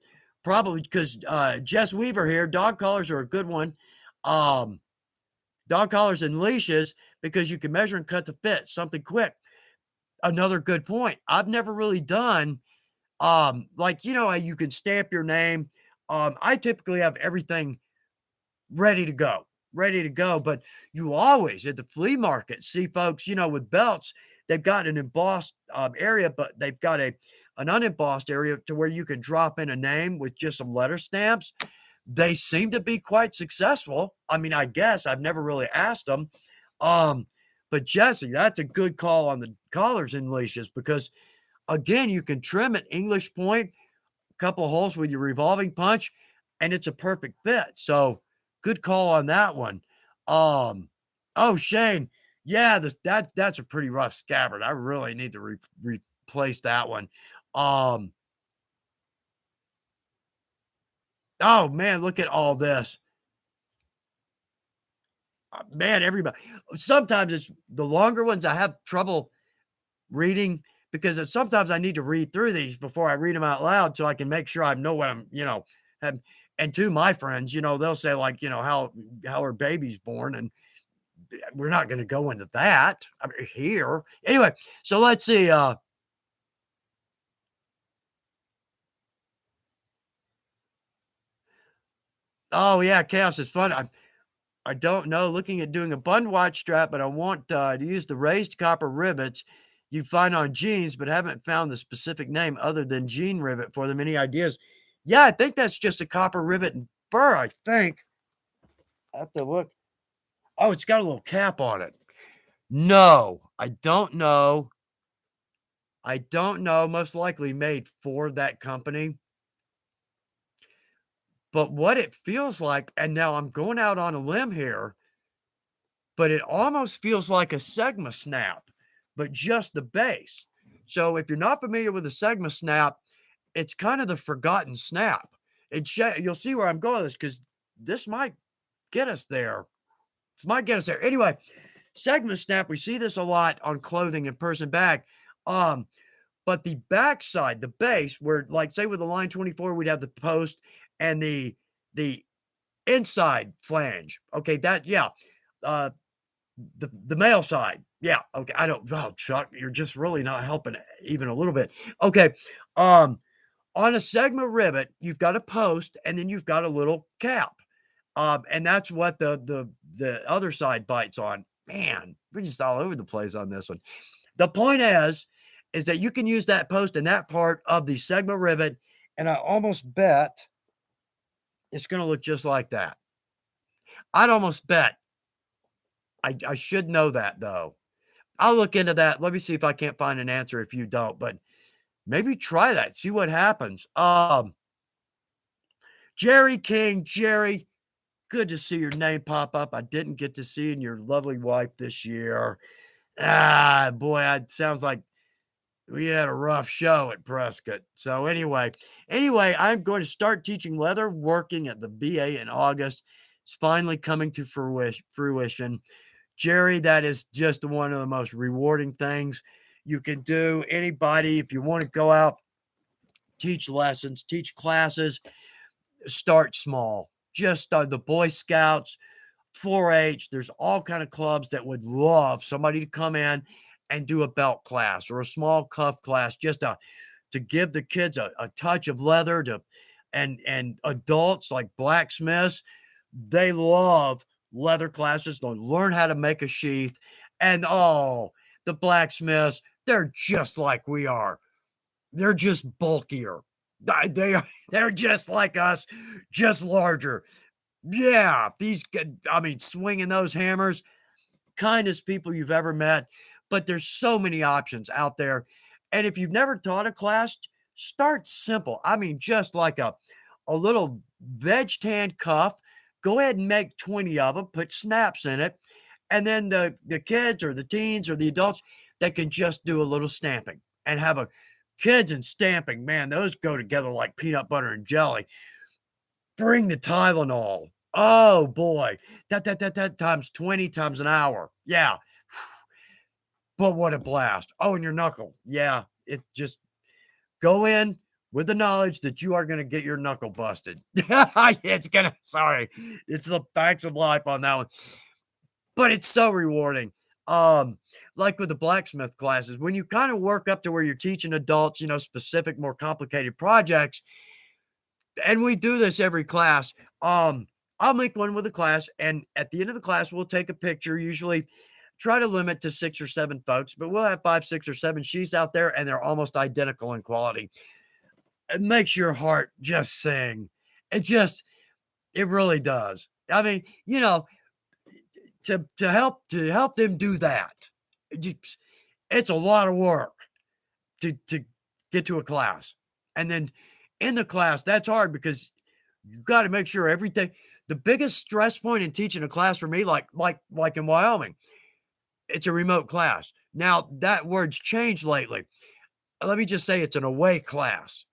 probably because Jess Weaver here, dog collars are a good one. Um, Dog collars and leashes because you can measure and cut the fit, something quick. Another good point. I've never really done like how you can stamp your name. I typically have everything ready to go, ready to go. But you always at the flea market see folks, with belts, they've got an embossed area, but they've got an unembossed area to where you can drop in a name with just some letter stamps. They seem to be quite successful. I mean, I guess I've never really asked them. Um, but Jesse, that's a good call on the collars and leashes because again, you can trim at English point, a couple of holes with your revolving punch, and it's a perfect fit. So good call on that one. Um, oh Shane, yeah, that's a pretty rough scabbard. I really need to replace that one. Um, oh man, look at all this. Man, everybody. Sometimes it's the longer ones I have trouble reading because sometimes I need to read through these before I read them out loud so I can make sure I know what I'm have, and to my friends, they'll say like, how are babies born? And we're not going to go into that here. Anyway, so let's see. Oh yeah, chaos is fun. I don't know. Looking at doing a bund watch strap, but I want to use the raised copper rivets you find on jeans, but haven't found the specific name other than jean rivet for them. Any ideas? Yeah, I think that's just a copper rivet and burr. I think. I have to look. Oh, it's got a little cap on it. No, I don't know. I don't know. Most likely made for that company. But what it feels like, and now I'm going out on a limb here, but it almost feels like a Segma snap, but just the base. So if you're not familiar with a Segma snap, it's kind of the forgotten snap. You'll see where I'm going with this because this might get us there. This might get us there. Anyway, segment snap, we see this a lot on clothing and person bag. Um, but the backside, the base, where like say with the line 24, we'd have the post and the inside flange. Okay, that yeah. Uh the male side. Yeah, okay. I don't wow, Chuck, you're just really not helping even a little bit. Okay. Um on a segment rivet, you've got a post and then you've got a little cap. And that's what the other side bites on. Man, we're just all over the place on this one. The point is that you can use that post in that part of the segment rivet, and I almost bet it's gonna look just like that. I'd almost bet. I should know that though. I'll look into that. Let me see if I can't find an answer if you don't, but maybe try that. See what happens. Jerry King, Jerry, good to see your name pop up. I didn't get to see your lovely wife this year. Ah, boy, it sounds like we had a rough show at Prescott. So anyway, I'm going to start teaching leather working at the BA in August. It's finally coming to fruition. Jerry, that is just one of the most rewarding things you can do. Anybody, if you want to go out, teach lessons, teach classes, start small. Just start the Boy Scouts, 4-H. There's all kind of clubs that would love somebody to come in and do a belt class or a small cuff class, just to give the kids a touch of leather to and adults like blacksmiths, they love leather classes, to learn how to make a sheath. And oh, the blacksmiths, they're just like we are. They're just bulkier. They're just like us, just larger. Yeah, I mean, swinging those hammers, kindest people you've ever met, but there's so many options out there. And if you've never taught a class, start simple. I mean, just like a little veg tan cuff. Go ahead and make 20 of them, put snaps in it, and then the kids or the teens or the adults that can just do a little stamping and have a kids and stamping. Man, those go together like peanut butter and jelly. Bring the Tylenol. Oh boy, that times 20 times an hour. Yeah, but what a blast. Oh, and your knuckle. Yeah, it just go in with the knowledge that you are going to get your knuckle busted. Sorry, it's the facts of life on that one. But it's so rewarding. Like with the blacksmith classes, when you kind of work up to where you're teaching adults, specific, more complicated projects, and we do this every class. I'll make one with a class, and at the end of the class, we'll take a picture. Usually, try to limit to 6 or 7 folks, but we'll have 5, 6, or 7 sheets out there, and they're almost identical in quality. It makes your heart just sing. It really does. I mean, to help them do that, it's a lot of work to get to a class, and then in the class, that's hard because you got to make sure everything. The biggest stress point in teaching a class for me, like in Wyoming, it's a remote class. Now that word's changed lately. Let me just say it's an away class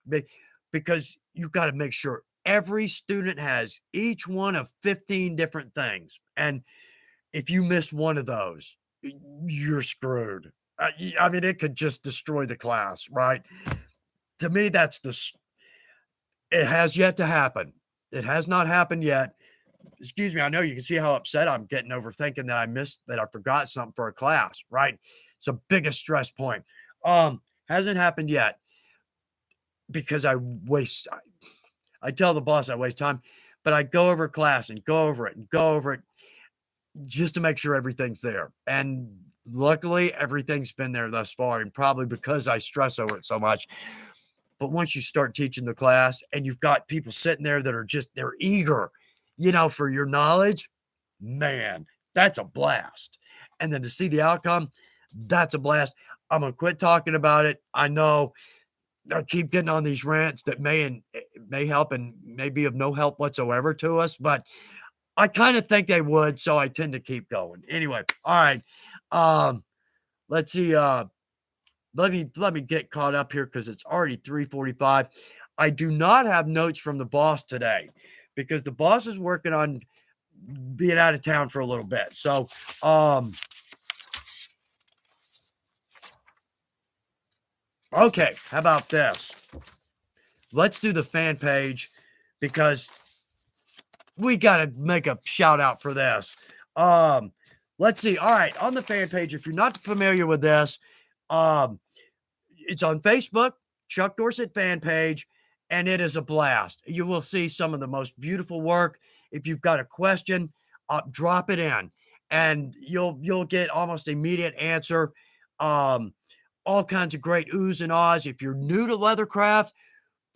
because you've got to make sure every student has each one of 15 different things. And if you miss one of those, you're screwed. I mean, it could just destroy the class, right? To me, it has yet to happen. It has not happened yet. Excuse me. I know you can see how upset I'm getting over thinking that I forgot something for a class, right? It's the biggest stress point. Hasn't happened yet because I tell the boss I waste time, but I go over class and go over it and go over it just to make sure everything's there. And luckily, everything's been there thus far, and probably because I stress over it so much. But once you start teaching the class and you've got people sitting there that are they're eager, for your knowledge, man, that's a blast. And then to see the outcome, that's a blast. I'm going to quit talking about it. I know I keep getting on these rants that may help and may be of no help whatsoever to us, but I kind of think they would, so I tend to keep going. Anyway, all right. Let's see. Let me get caught up here because it's already 3:45. I do not have notes from the boss today, because the boss is working on being out of town for a little bit. So, um, okay, how about this? Let's do the fan page because we got to make a shout out for this. Um, let's see. All right, on the fan page, if you're not familiar with this, um, it's on Facebook, Chuck Dorsett fan page, and it is a blast. You will see some of the most beautiful work. If you've got a question, drop it in, and you'll get almost immediate answer. Um, all kinds of great oohs and ahs. If you're new to leathercraft,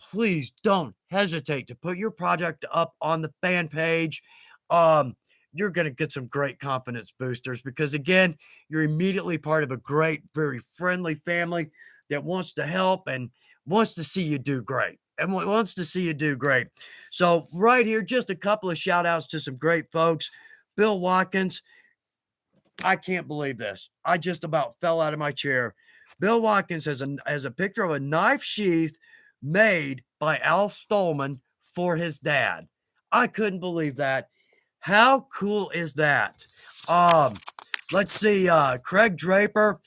please don't hesitate to put your project up on the fan page. Um, you're going to get some great confidence boosters because, again, you're immediately part of a great, very friendly family that wants to help and wants to see you do great. And wants to see you do great. So, right here, just a couple of shout outs to some great folks. Bill Watkins, I can't believe this. I just about fell out of my chair. Bill Watkins has a picture of a knife sheath made by Al Stolman for his dad. I couldn't believe that. How cool is that? Um, let's see, Craig Draper.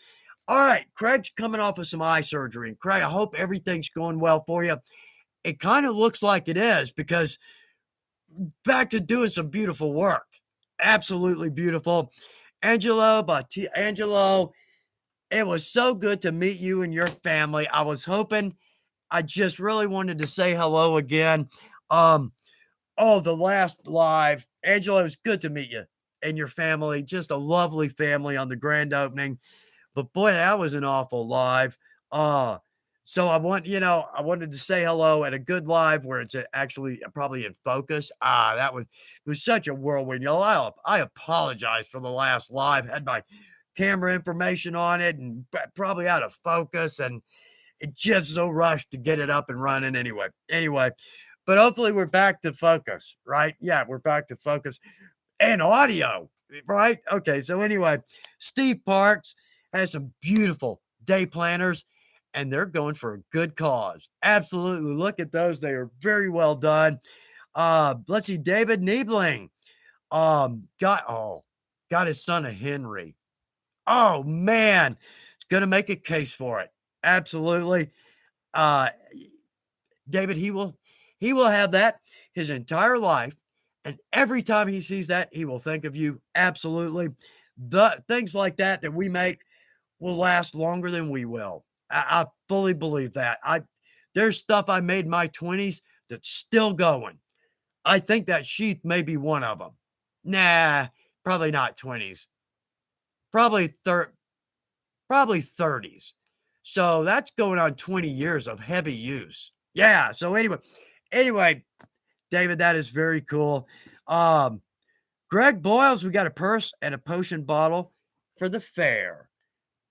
All right, Craig's coming off of some eye surgery. And Craig, I hope everything's going well for you. It kind of looks like it is because back to doing some beautiful work. Absolutely beautiful. Angelo, it was so good to meet you and your family. I was hoping, I just really wanted to say hello again. Um, oh, the last live, Angelo, it was good to meet you and your family. Just a lovely family on the grand opening. But boy, that was an awful live. Uh, so I wanted to say hello at a good live where it's actually probably in focus. It was such a whirlwind. I apologize for the last live. Had my camera information on it and probably out of focus, and it just so rushed to get it up and running anyway, but hopefully we're back to focus, right? Yeah, we're back to focus and audio, right? Okay, so anyway, Steve Parks has some beautiful day planners, and they're going for a good cause. Absolutely, look at those; they are very well done. Let's see, David Niebling, got his son a Henry. Oh man, it's gonna make a case for it. Absolutely, uh, David, he will have that his entire life, and every time he sees that, he will think of you. Absolutely. The things like that we make will last longer than we will. I fully believe that. There's stuff I made in my 20s that's still going. I think that sheath may be one of them. Nah, probably not 20s. Probably probably 30s. So that's going on 20 years of heavy use. Yeah. So anyway, David, that is very cool. Um, Greg Boyles, we got a purse and a potion bottle for the fair.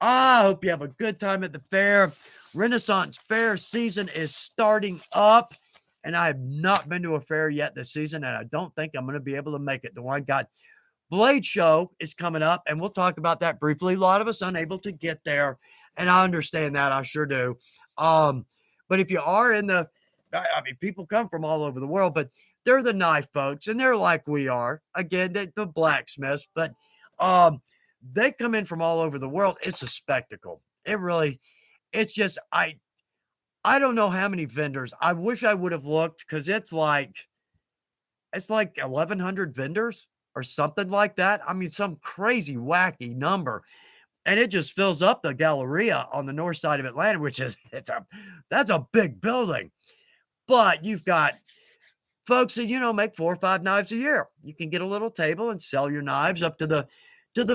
I hope you have a good time at the fair. Renaissance Fair season is starting up, and I have not been to a fair yet this season, and I don't think I'm going to be able to make it. The one got Blade Show is coming up, and we'll talk about that briefly. A lot of us unable to get there, and I understand that. I sure do. But if you are I mean, people come from all over the world, but they're the knife folks, and they're like we are. Again, the blacksmiths, but um, they come in from all over the world. It's a spectacle. It's just, I don't know how many vendors. I wish I would have looked because it's like 1,100 vendors or something like that. I mean, some crazy, wacky number. And it just fills up the Galleria on the north side of Atlanta, which is that's a big building. But you've got folks that make 4 or 5 knives a year. You can get a little table and sell your knives up to the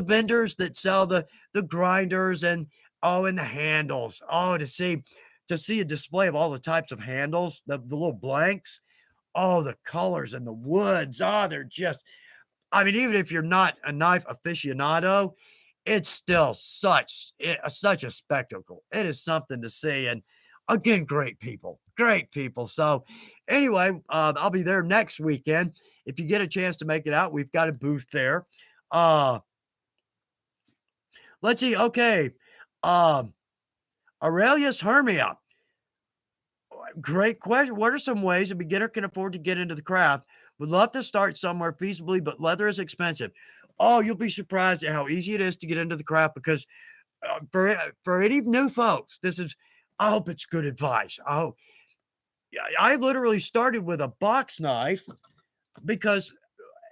vendors that sell the grinders and the handles. Oh, to see a display of all the types of handles, the little blanks. Oh, the colors and the woods. Oh, they're just, I mean, even if you're not a knife aficionado, it's still such a spectacle. It is something to see, and again, great people, great people. So, anyway, I'll be there next weekend. If you get a chance to make it out, we've got a booth there. Uh, let's see. Okay, um, Aurelius Hermia. Great question. What are some ways a beginner can afford to get into the craft Would love to start somewhere feasibly, but leather is expensive. Oh, you'll be surprised at how easy it is to get into the craft because for any new folks, this is I hope it's good advice. Yeah, I literally started with a box knife because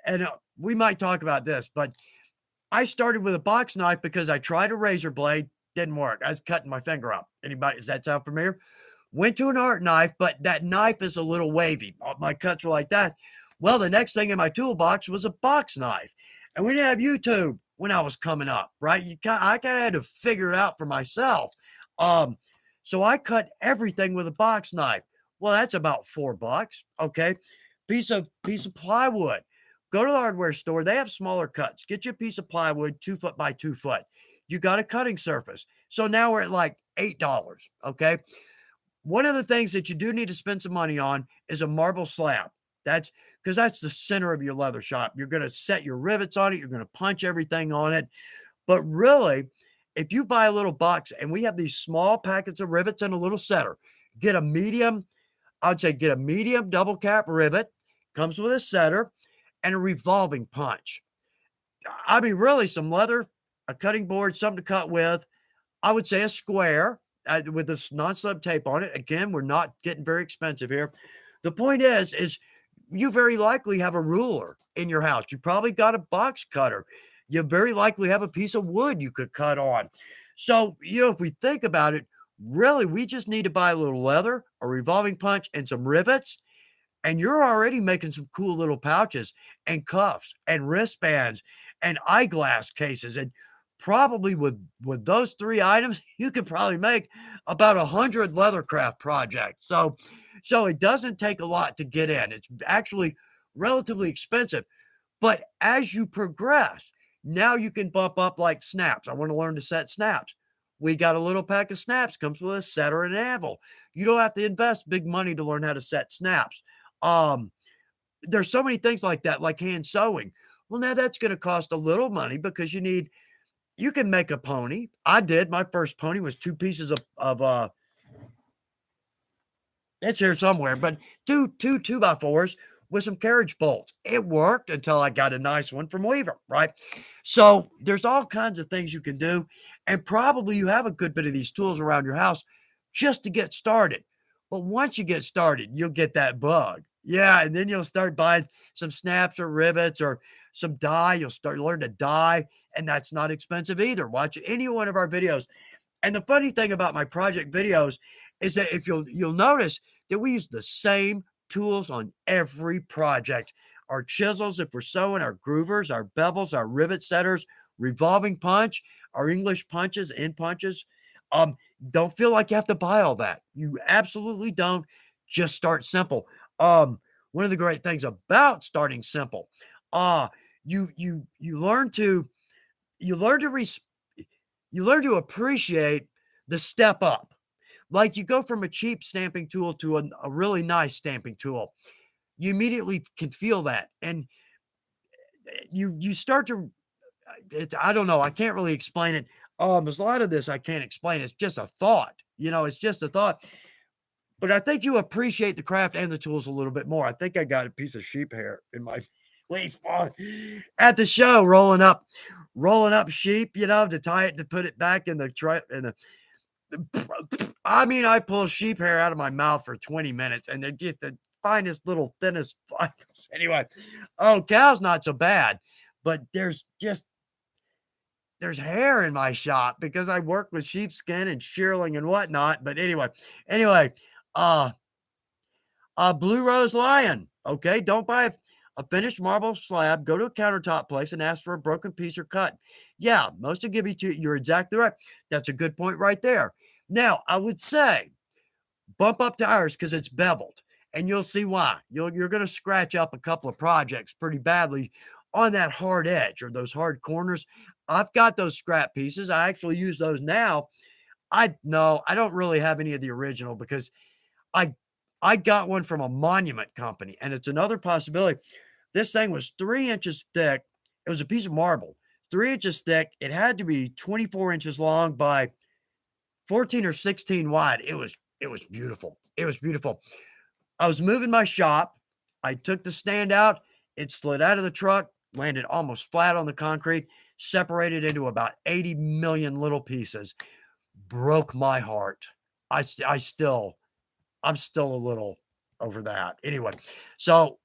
and we might talk about this, but I started with a box knife because I tried a razor blade, didn't work. I was cutting my finger up. Anybody, does that sound familiar? Went to an art knife, but that knife is a little wavy. My cuts were like that. Well, the next thing in my toolbox was a box knife. And we didn't have YouTube when I was coming up, right? I kind of had to figure it out for myself. Um, so I cut everything with a box knife. Well, that's about $4. Okay. Piece of plywood. Go to the hardware store. They have smaller cuts. Get you a piece of plywood, 2 foot by 2 foot. You got a cutting surface. So now we're at like $8. Okay. One of the things that you do need to spend some money on is a marble slab. That's because that's the center of your leather shop. You're going to set your rivets on it. You're going to punch everything on it. But really, if you buy a little box and we have these small packets of rivets and a little setter, get a medium, I'd say get a medium double cap rivet, comes with a setter and a revolving punch. I mean, really, some leather, a cutting board, something to cut with. I would say a square with this non-slip tape on it. Again, we're not getting very expensive here. The point is you very likely have a ruler in your house. You probably got a box cutter. You very likely have a piece of wood you could cut on. So, if we think about it, really, we just need to buy a little leather, a revolving punch, and some rivets and you're already making some cool little pouches and cuffs and wristbands and eyeglass cases. And probably with those three items, you could probably make about 100 leathercraft projects. So it doesn't take a lot to get in. It's actually relatively expensive. But as you progress, now you can bump up like snaps. I want to learn to set snaps. We got a little pack of snaps, comes with a setter and an anvil. You don't have to invest big money to learn how to set snaps. Um, there's so many things like that, like hand sewing. Well, now that's going to cost a little money because you can make a pony. I did. My first pony was two pieces of it's here somewhere, but two by fours with some carriage bolts. It worked until I got a nice one from Weaver, right? So there's all kinds of things you can do, and probably you have a good bit of these tools around your house just to get started. But once you get started, you'll get that bug. Yeah, and then you'll start buying some snaps or rivets or some dye. You'll start learn to dye, and that's not expensive either. Watch any one of our videos. And the funny thing about my project videos is that if you'll notice that we use the same tools on every project. Our chisels, if we're sewing, our groovers, our bevels, our rivet setters, revolving punch, our English punches, end punches. Um, don't feel like you have to buy all that. You absolutely don't. Just start simple. One of the great things about starting simple, uh, you learn to you learn to res- you learn to appreciate the step up. Like you go from a cheap stamping tool to a really nice stamping tool. You immediately can feel that. And you start to I don't know, I can't really explain it. There's a lot of this I can't explain. It's just a thought. It's just a thought. But I think you appreciate the craft and the tools a little bit more. I think I got a piece of sheep hair in my leaf at the show rolling up sheep, to tie it to put it back in the tray in the I mean, I pull sheep hair out of my mouth for 20 minutes and they're just the finest little thinnest fibers. Anyway, cow's not so bad, but there's hair in my shop because I work with sheepskin and shearling and whatnot. But anyway, uh, Blue Rose Lion. Okay, don't buy a finished marble slab. Go to a countertop place and ask for a broken piece or cut. Yeah, most will give you two. You're exactly right. That's a good point right there. Now, I would say bump up tires because it's beveled, and you'll see why. You're going to scratch up a couple of projects pretty badly on that hard edge or those hard corners. I've got those scrap pieces. I actually use those now. I don't really have any of the original because I I got one from a monument company, and it's another possibility. This thing was 3 inches thick. It was a piece of marble, 3 inches thick. It had to be 24 inches long by 14 or 16 wide. It was beautiful. It was beautiful. I was moving my shop. I took the stand out, it slid out of the truck, landed almost flat on the concrete, separated into about 80 million little pieces. Broke my heart. I still I'm still a little over that. Anyway, so,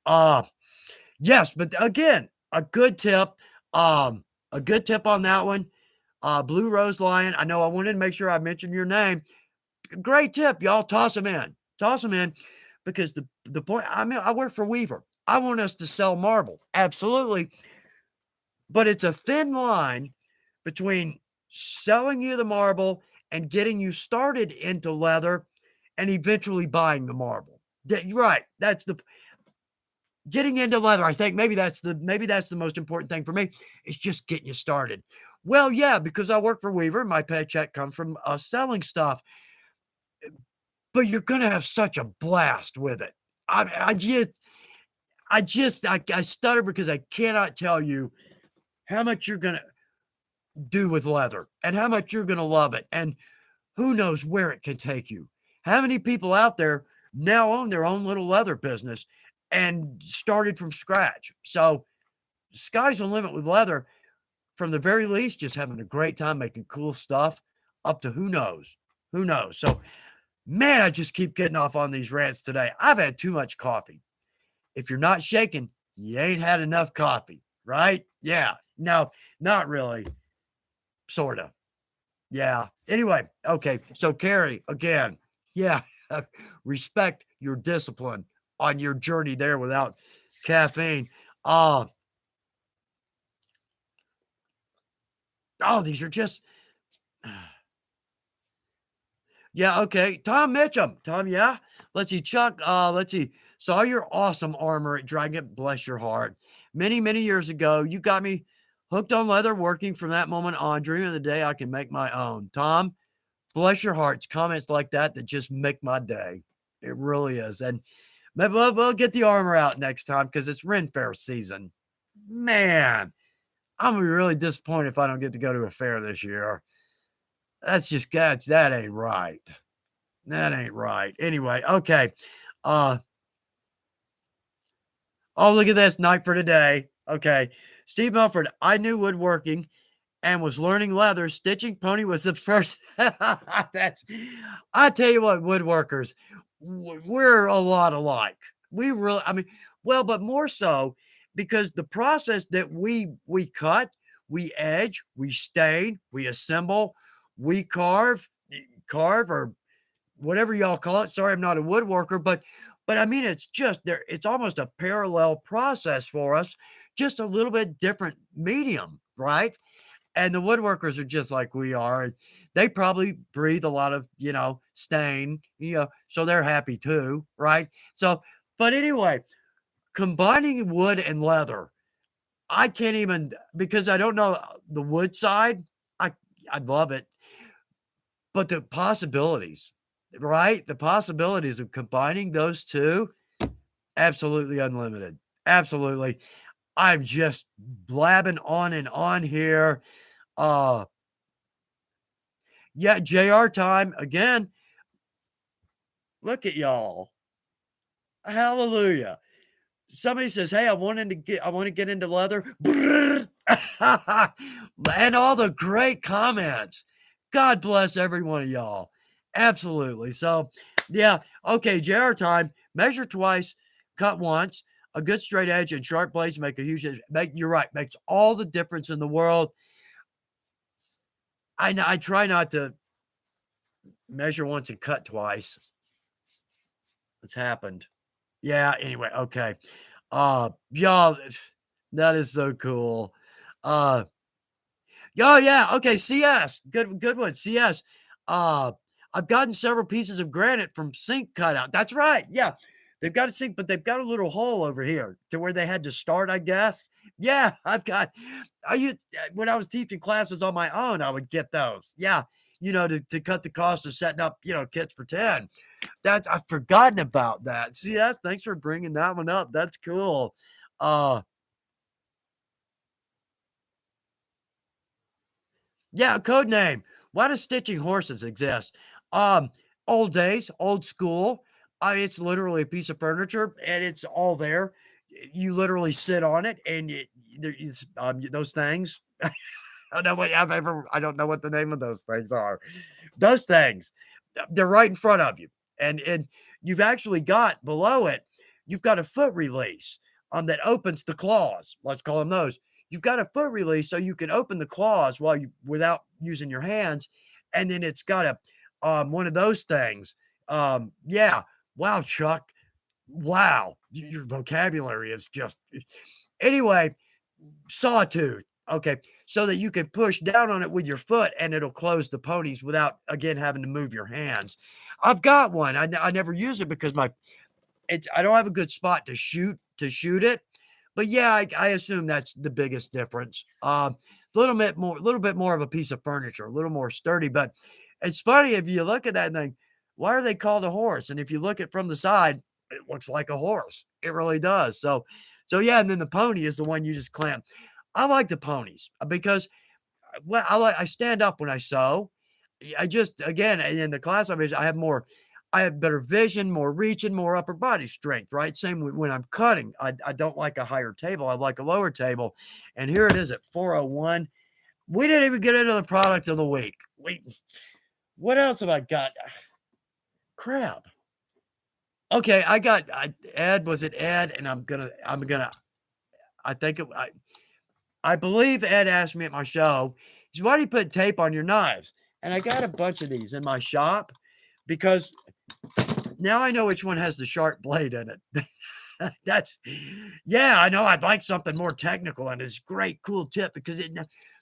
yes, but again, um, a good tip on that one. Blue Rose Lion, I know I wanted to make sure I mentioned your name. Great tip, y'all. Toss them in. Toss them in because the point, I mean, I work for Weaver. I want us to sell marble. Absolutely. But it's a thin line between selling you the marble and getting you started into leather and eventually buying the marble. Right. That's the getting into leather. I think maybe that's the most important thing for me is just getting you started. Well, yeah, because I work for Weaver, my paycheck comes from us selling stuff, but you're gonna have such a blast with it. I stutter because I cannot tell you how much you're gonna do with leather and how much you're gonna love it, and who knows where it can take you. How many people out there now own their own little leather business and started from scratch? So, sky's the limit with leather. From the very least, just having a great time making cool stuff up to who knows? Who knows? So, man, I just keep getting off on these rants today. I've had too much coffee. If you're not shaking, you ain't had enough coffee, right? Yeah. No, not really. Sorta. Yeah. Anyway, okay. So, Carrie, again, yeah, respect your discipline on your journey there without caffeine. Uh, oh, these are just yeah, okay. Tom Mitchum. Tom, yeah. Let's see, Chuck. Let's see. Saw your awesome armor at Dragon. Bless your heart. Many, many years ago, you got me hooked on leather working from that moment on, dreaming of the day I can make my own. Tom, bless your hearts. Comments like that just make my day. It really is. And maybe we'll get the armor out next time because it's Ren Fair season. Man, I'm gonna be really disappointed if I don't get to go to a fair this year. That ain't right. That ain't right. Anyway, okay. Uh, oh, look at this night for today. Okay. Steve Melford, I knew woodworking and was learning leather. Stitching pony was the first. That's, I tell you what, woodworkers, we're a lot alike. We really, I mean, well, but more so because the process that we cut, we edge, we stain, we assemble, we carve or whatever y'all call it. Sorry, I'm not a woodworker, but I mean it's just there. It's almost a parallel process for us, just a little bit different medium, right? And the woodworkers are just like we are. And they probably breathe a lot of, stain, so they're happy too, right? So, but anyway, combining wood and leather, I can't even because I don't know the wood side. I I love it, but the possibilities, right? The possibilities of combining those 2, absolutely unlimited. Absolutely. I'm just blabbing on and on here. Uh, yeah, JR time again. Look at y'all. Hallelujah. Somebody says, "Hey, I want to get into leather." And all the great comments. God bless every one of y'all. Absolutely. So, yeah, okay, JR time. Measure twice, cut once. A good straight edge and sharp blades make a huge make you're right, makes all the difference in the world. I try not to measure once and cut twice. It's happened. Yeah, anyway, okay. Y'all, that is so cool. Uh, oh yeah, okay, CS, good one, CS. Uh, I've gotten several pieces of granite from sink cutout. That's right, yeah. They've got a sink, but they've got a little hole over here to where they had to start, I guess. Yeah, I used when I was teaching classes on my own, I would get those. Yeah, to cut the cost of setting up, kits for 10. I've forgotten about that. CS, thanks for bringing that one up. That's cool. Uh, yeah, code name. Why does stitching horses exist? Um, Old days, old school. It's literally a piece of furniture, and it's all there. You literally sit on it, and there is, those things. I don't know what the name of those things are. Those things, they're right in front of you, and you've actually got below it, you've got a foot release, that opens the claws. Let's call them those. You've got a foot release so you can open the claws while you without using your hands, and then it's got a one of those things. Yeah. Wow, Chuck. Wow, your vocabulary is just anyway. Sawtooth. Okay, so that you can push down on it with your foot and it'll close the ponies without again having to move your hands. I've got one. I never use it because my it's I don't have a good spot to shoot it. But yeah, I assume that's the biggest difference. Little bit more of a piece of furniture, a little more sturdy. But it's funny if you look at that thing, why are they called a horse? And if you look at from the side, it looks like a horse. It really does. So yeah, and then the pony is the one you just clamp. I like the ponies because well, I stand up when I sew. I just again in the class I have better vision, more reach, and more upper body strength, right? Same when I'm cutting. I don't like a higher table. I like a lower table. And here it is at 4:01. We didn't even get into the product of the week. What else have I got? Crap. Okay, Ed. Was it Ed? And I think I believe Ed asked me at my show, he said, "Why do you put tape on your knives?" And I got a bunch of these in my shop because now I know which one has the sharp blade in it. That's yeah, I know I'd like something more technical and it's great, cool tip because it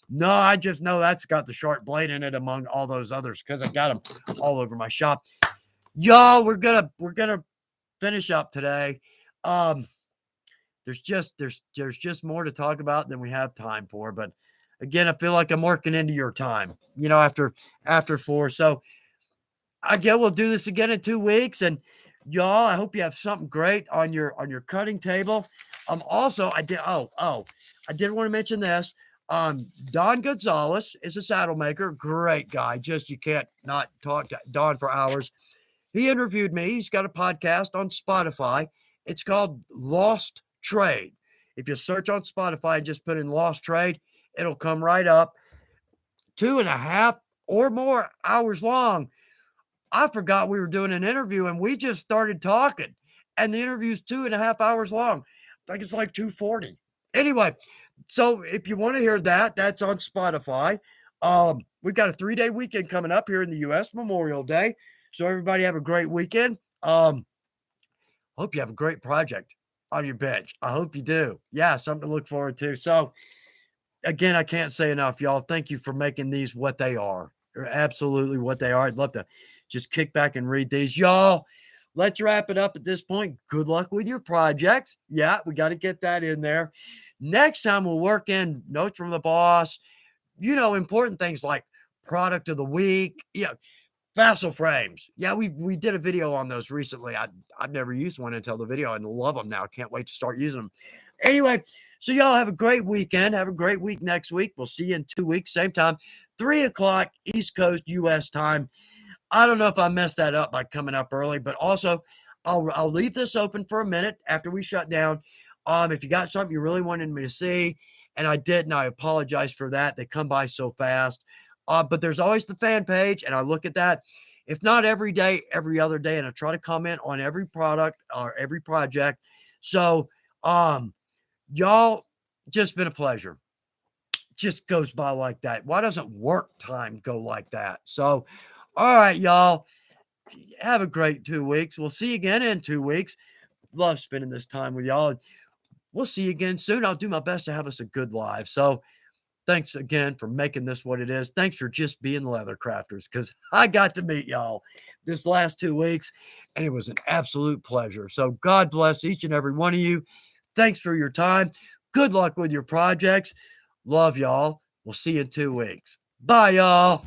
no, I just know that's got the sharp blade in it among all those others because I got them all over my shop. Y'all, we're gonna finish up today. Um, there's just more to talk about than we have time for. But again, I feel like I'm working into your time, after 4. So I get we'll do this again in 2 weeks. And y'all, I hope you have something great on your cutting table. Also I did want to mention this. Don Gonzalez is a saddle maker, great guy. Just you can't not talk to Don for hours. He interviewed me. He's got a podcast on Spotify. It's called Lost Trade. If you search on Spotify and just put in Lost Trade, it'll come right up. 2.5 or more hours long. I forgot we were doing an interview and we just started talking. And the interview's 2.5 hours long. I think it's like 240. Anyway, so if you want to hear that, that's on Spotify. We've got a 3-day weekend coming up here in the US, Memorial Day. So everybody have a great weekend. Hope you have a great project on your bench. I hope you do. Yeah, something to look forward to. So again, I can't say enough, y'all. Thank you for making these what they are. They're absolutely what they are. I'd love to just kick back and read these. Y'all, let's wrap it up at this point. Good luck with your projects. Yeah, we got to get that in there. Next time we'll work in notes from the boss, important things like product of the week. Yeah, Facile frames. Yeah, we did a video on those recently. I've never used one until the video and love them now. Can't wait to start using them. Anyway, so y'all have a great weekend. Have a great week next week. We'll see you in 2 weeks, same time, 3 o'clock East Coast US time. I don't know if I messed that up by coming up early, but also I'll leave this open for a minute after we shut down. If you got something you really wanted me to see, and I didn't, I apologize for that. They come by so fast. But there's always the fan page, and I look at that. If not every day, every other day, and I try to comment on every product or every project. So, y'all, just been a pleasure. Just goes by like that. Why doesn't work time go like that? So, all right, y'all, have a great 2 weeks. We'll see you again in 2 weeks. Love spending this time with y'all. We'll see you again soon. I'll do my best to have us a good live. So, thanks again for making this what it is. Thanks for just being leather crafters because I got to meet y'all this last 2 weeks and it was an absolute pleasure. So God bless each and every one of you. Thanks for your time. Good luck with your projects. Love y'all. We'll see you in 2 weeks. Bye, y'all.